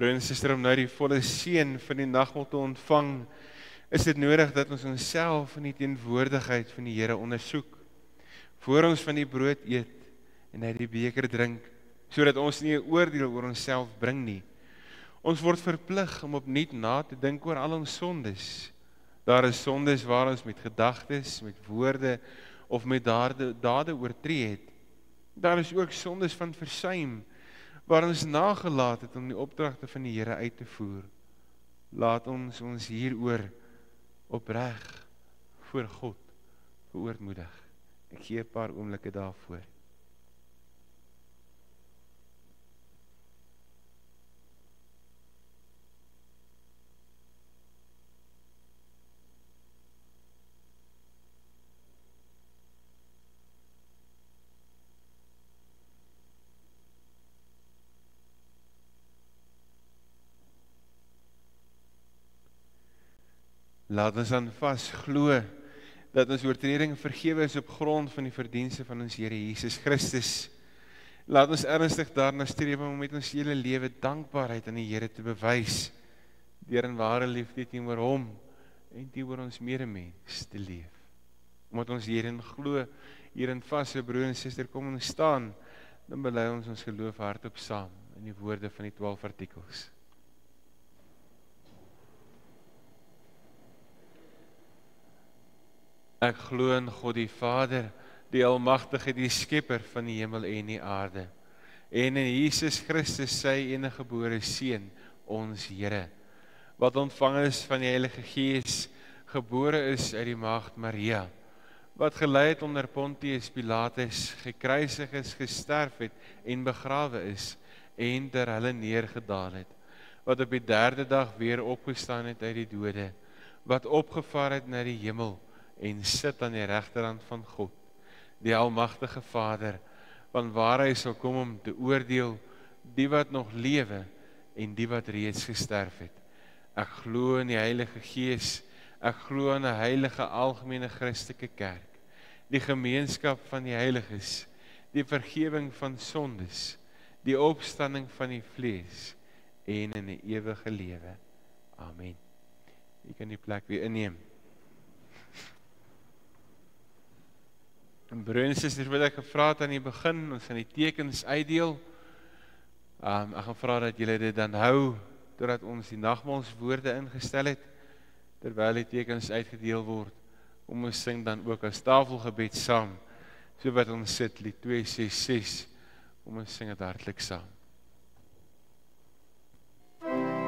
Broer en suster, om nou die volle seën van die nagmaal te ontvang, is dit nodig dat ons onsself in die teenwoordigheid van die Here ondersoek, voor ons van die brood eet en uit die beker drink, sodat ons nie 'n oordeel oor onsself bring nie. Ons word verplig om opnuut na te dink oor al ons sondes. Daar is sondes waar ons met gedagtes, met woorde of met dade oortree het. Daar is ook sondes van versuim, waar ons nagelaat het om die opdragte van die Here uit te voer. Laat ons hieroor opreg voor God verootmoedig. Ek gee 'n paar oomblikke daarvoor. Laat ons dan vas glo dat ons oortreding vergewe is op grond van die verdienste van ons Here Jesus Christus. Laat ons ernstig daarna streef om met ons hele lewe dankbaarheid aan die Here te bewys, deur in ware liefde teenoor hom en teenoor ons medemens te leef. Omdat ons hierin glo, hierin vas, broer en suster, kom ons staan, dan bely ons geloof hardop saam in die woorde van die 12 artikels. Ek glo in God die Vader, die Almagtige, die Skepper van die hemel en die aarde, en in Jesus Christus, sy enige gebore Seun, ons Here, wat ontvang is van die Heilige Gees, gebore is uit die Maagd Maria, wat gelei het onder Pontius Pilatus, gekruisig is, gesterf het en begrawe is, en ter hulle neergedaal het, wat op die 3de dag weer opgestaan het uit die dode, wat opgevaar het na die hemel, en sit aan die regterhand van God, die Almagtige Vader, vanwaar hy sal kom om te oordeel, die wat nog lewe, en die wat reeds gesterf het. Ek glo in die Heilige Gees, ek glo in 'n heilige algemene Christelike kerk, die gemeenskap van die heiliges, die vergewing van sondes, die opstanding van die vlees, en in die ewige lewe. Amen. Jy kan die plek weer inneem. En broer en susters, wat ek gevra het aan die begin, ons gaan die tekens uitdeel. Ek gaan vra dat julle dit dan hou, totdat ons die nagmaalswoorde ingestel het, terwyl die tekens uitgedeel word, om ons sing dan ook as tafelgebed saam, so wat ons sit, lied 266, om ons sing het hartlik saam. Gij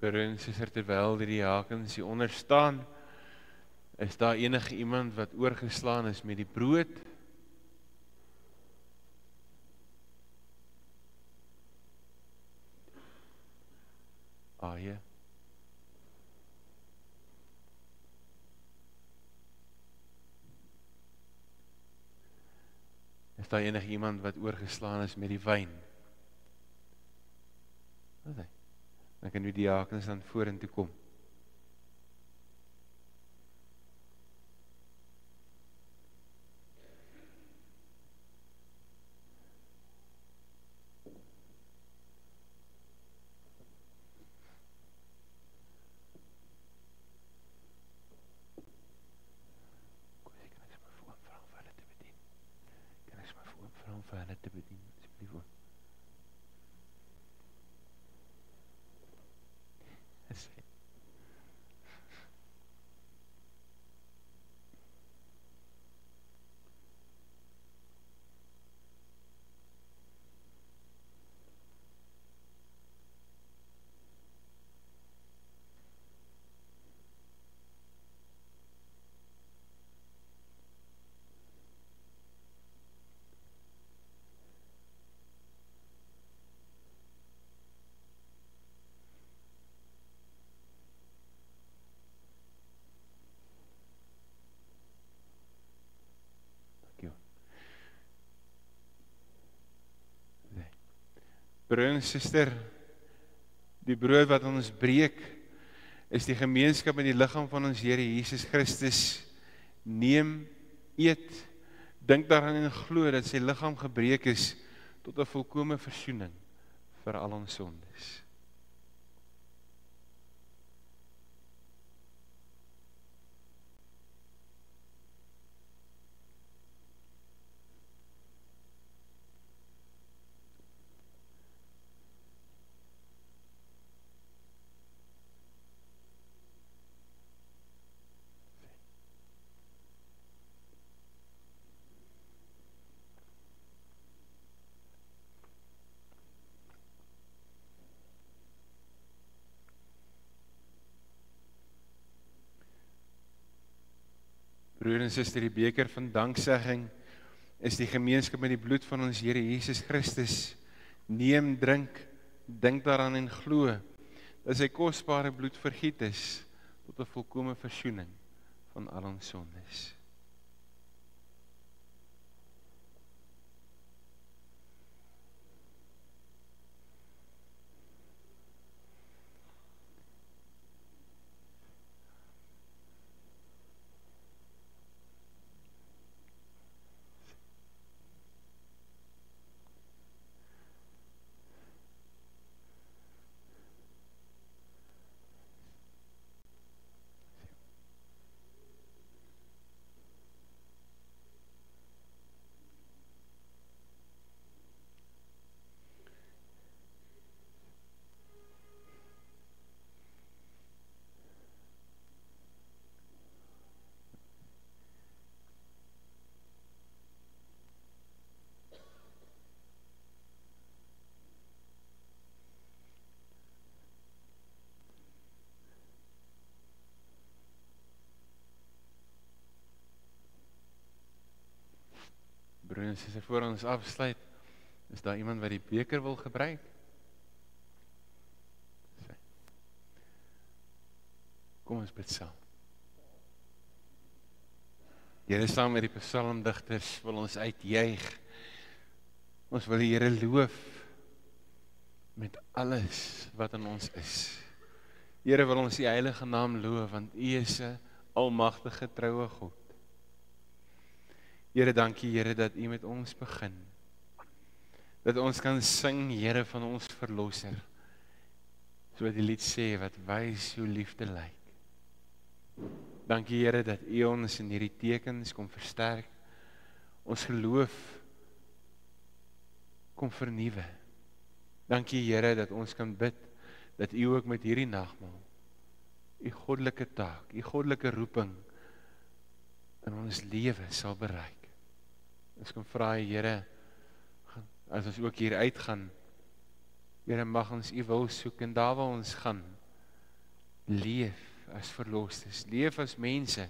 Broer en suster, terwyl die diakens hier onder staan, is daar enige iemand wat oorgeslaan is met die brood? Ja. Is daar enige iemand wat oorgeslaan is met die wyn? Wat? Dan kan die diakens dan vorentoe kom. Vir hulle te bedien, asseblief ook. Broer en suster, die brood wat ons breek, is die gemeenskap met die liggaam van ons Here Jesus Christus. Neem, eet, dink daaraan en glo dat sy liggaam gebreek is tot 'n volkome versoening vir al ons sondes. Broer en suster, die beker van danksegging is die gemeenskap met die bloed van ons Here Jesus Christus. Neem, drink, dink daaraan en glo dat sy kosbare bloed vergiet is tot 'n volkome versoening van al ons sondes. Broer en suster, voor ons afsluit, is daar iemand wat die beker wil gebruik? Kom ons bid saam. Here, saam met die psalmdigters wil ons uitjuig. Ons wil die Here loof met alles wat in ons is. Here, wil ons die heilige naam loof, want U is 'n almagtige troue God. Here, dankie Here dat U met ons begin. Dat ons kan sing, Here, van ons verlosser. Soos die lied sê, wat wys hoe liefde lyk. Dankie Here dat U ons in hierdie tekens kom versterk. Ons geloof kom vernuwe. Dankie Here dat ons kan bid dat U ook met hierdie nagmaal U goddelike taak, U goddelike roeping in ons lewe sal bereik. Ons kan vra, Here, as ons ook hier uitgaan, Here, mag ons U wil soek en daar waar ons gaan, leef as verlosters, leef as mense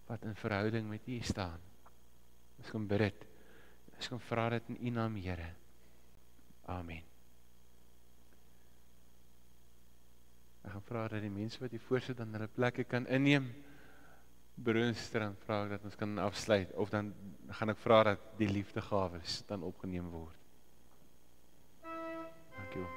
wat in verhouding met U staan. Ons gaan bid dit. Ons gaan vra dit in U naam, Here. Amen. Ek gaan vra dat die mense wat hier voorsit dan hulle plekke kan inneem. Broerster, dan vra ek dat ons kan afsluit, of dan gaan ek vra dat die liefdegawes dan opgeneem word. Dankie.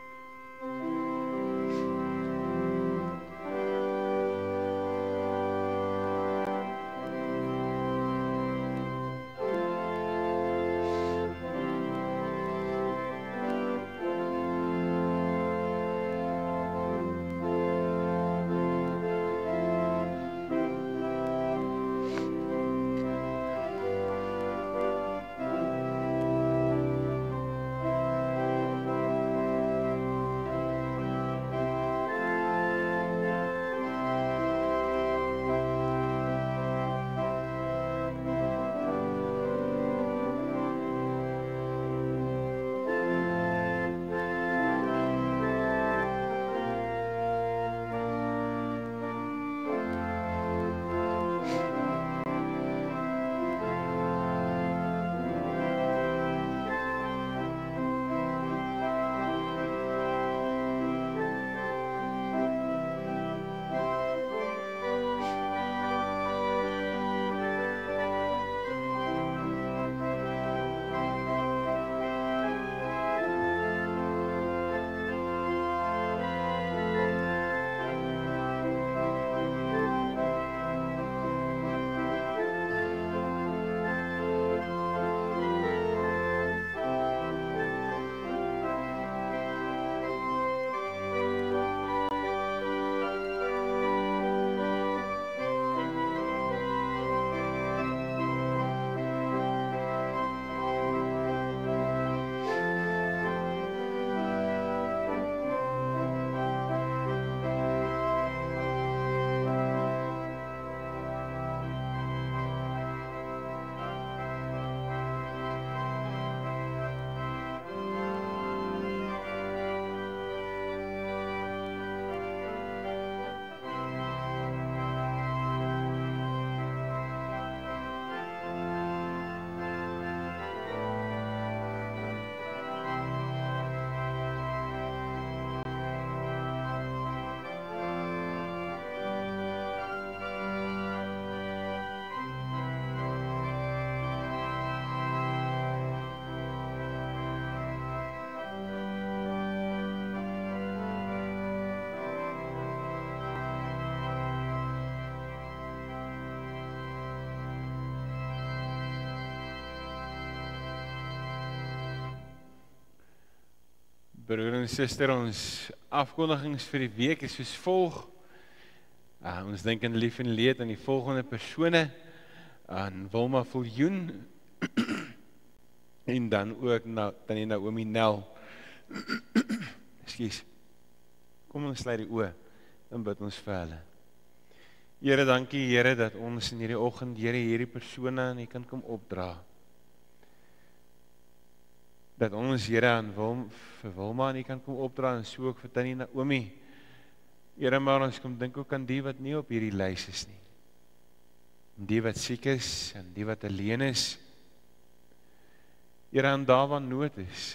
Broer en suster, ons afkondigings vir die week is soos volg. Ons dink in lief en leed aan die volgende persone, aan Wilma Viljoen, en dan ook Tannie Naomi Nel. Ekskuus. Kom ons sluit die oë, dan bid ons vir hulle. Here, dankie Here dat ons in hierdie oggend, Here, hierdie persone aan U kan kom opdra. Dat ons, Here, vir Wilma aan U kan kom opdra, en so ook vir Tannie Naomi. Here, maar ons kom dink ook aan die wat nie op hierdie lys is nie. En die wat siek is, en die wat alleen is. Here, aan daar waar nood is.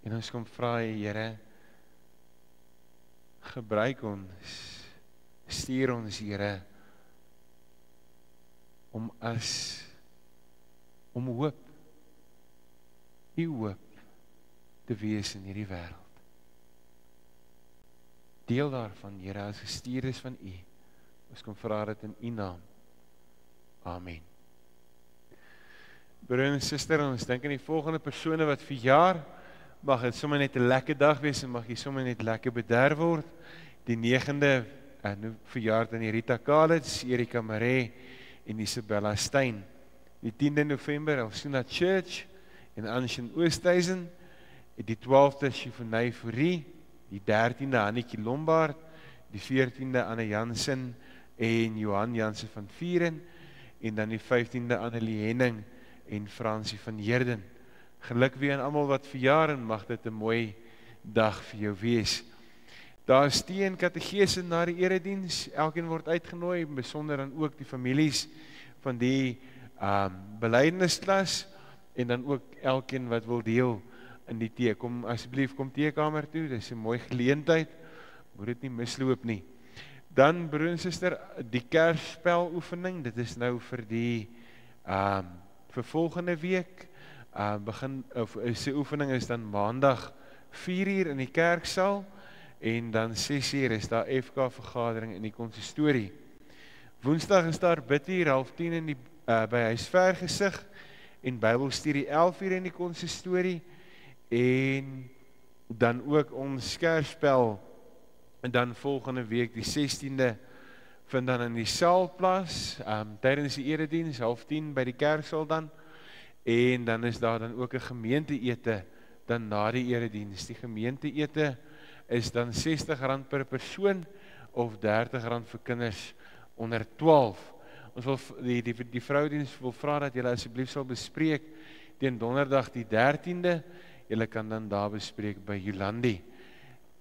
En ons kom vra, Here, gebruik ons, stuur ons, Here, om hoop, U hoop te wees in hierdie wêreld. Deel daarvan, Here, as gestuur is van U. Ons kom vra dit in U naam. Amen. Broer en suster, ons dink aan die volgende persone wat verjaar. Mag dit sommer net 'n lekker dag wees en mag jy sommer net lekker bederf word. Die 9de verjaar dan die Rita Kalitz, Erika Maree en Isabella Stein. Die 10de November, Alsina Church en Anshin Oosthuizen. Die 12de Chiffonay Fourie, die 13de Annetjie Lombard, die 14de Anne Jansen en Johan Jansen van Vieren, en dan die 15de Annelie Henning en Fransie van Heerden. Geluk weer aan almal wat verjaar en mag dit 'n mooi dag vir jou wees. Daar is tee en katedese na die erediens, elkeen word uitgenooi, besonder dan ook die families van die belydennisklas, en dan ook elkeen wat wil deel in die tee. Kom asseblief, kom teekamer toe, dit is 'n mooi geleentheid, moet dit nie misloop nie. Dan, broer en suster, die kersspel-oefening, dit is nou vir die vir volgende week, se oefening is dan maandag 4:00 in die kerksaal, en dan 6:00 is daar FK-vergadering in die konsistorie. Woensdag is daar bidduur 9:30 in die by Huisvergesig, en Bybelstudie 11:00 in die konsistorie, en dan ook ons kersspel, en dan volgende week die 16de vind dan in die saal plaas, tydens die erediens 9:30 by die kerksaal dan, en dan is daar dan ook 'n gemeenteete dan na die erediens. Die gemeenteete is dan R60 per persoon of R30 vir kinders onder 12. Ons wil die vroudiens wil vra dat julle asseblief sal bespreek teen donderdag die 13de. Julle kan dan daar bespreek by Jolandi.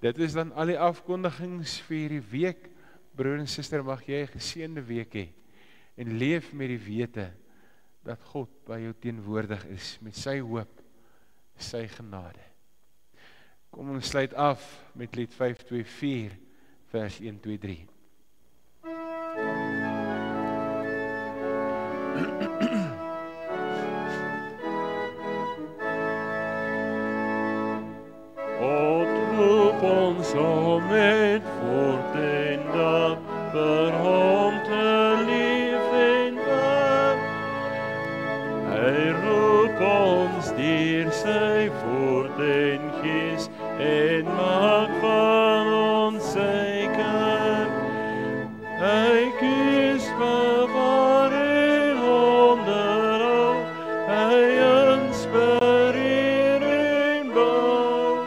Dit is dan al die afkondigings vir hierdie week. Broer en suster, mag jy 'n geseënde week hê en leef met die wete dat God by jou teenwoordig is met sy hoop, sy genade. Kom ons sluit af met lied 524 vers 1, 2, 3. Ons om met voort en dapper om te lief en werk. Hy roep ons deur sy woord en gees en maak van ons sy kerk. Hy kies bewaar en onderhou, hy inspireer en bou.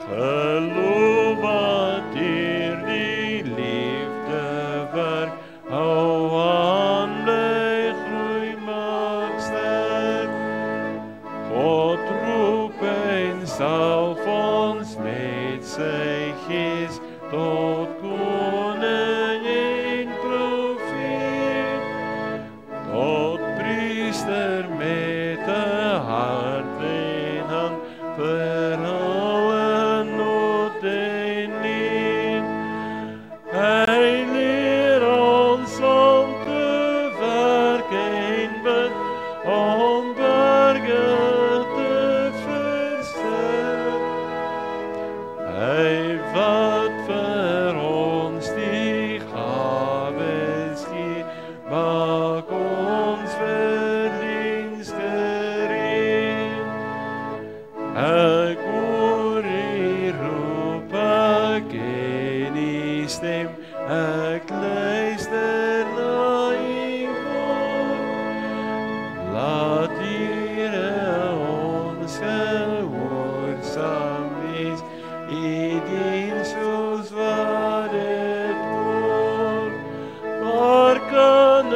Geloof wat deur die liefde werk, hou aan, bly groei, maak sterk. God roep en salf ons met sy gees tot koning en profeet, tot priester met 'n hart en hand vir alle nood en need. Hy leer ons om te werk en bid, om berge te versterk. Hy wat vir ons die gawes gee, maak ons verdiens gereed. Ek hoor die roep, ek ken die stem, ek luister na die woord. Laat Here ons gehoorsaam wees, die diens soos wat dit hoort. Waar kan 'n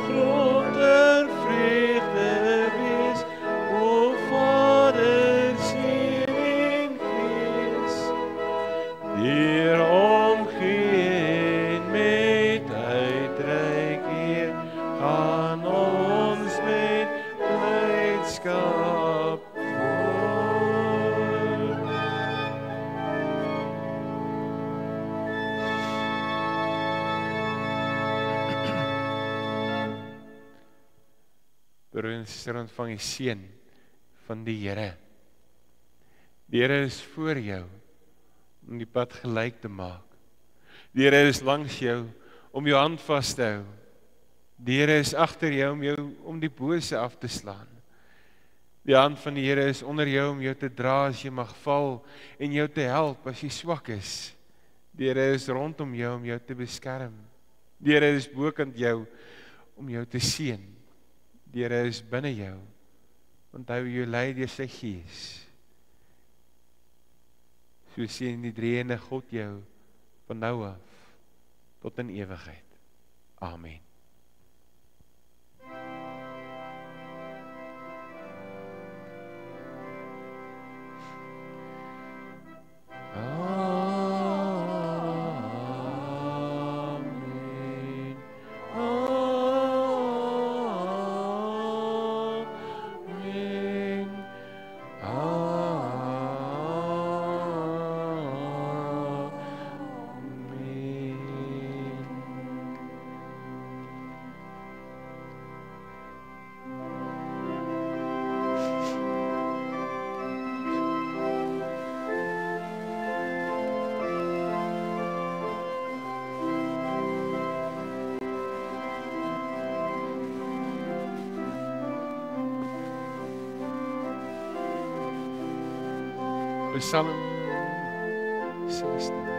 groter vreugde wees, o Vader, Seun en Gees, deur omgee en met uitreik hier, gaan ons met blydskap voort. Broer en suster, ontvang die seën van die Here. Die Here is voor jou om die pad gelyk te maak. Die Here is langs jou om jou hand vas te hou. Die Here is agter jou om die bose af te slaan. Die hand van die Here is onder jou om jou te dra as jy mag val en jou te help as jy swak is. Die Here is rondom jou om jou te beskerm. Die Here is bokant jou om jou te seën. Die Here is binne jou, want hy wil jou lei deur sy gees. So seën die drie-ene God jou van nou af tot in ewigheid. Amen. Amen. Psalm 16.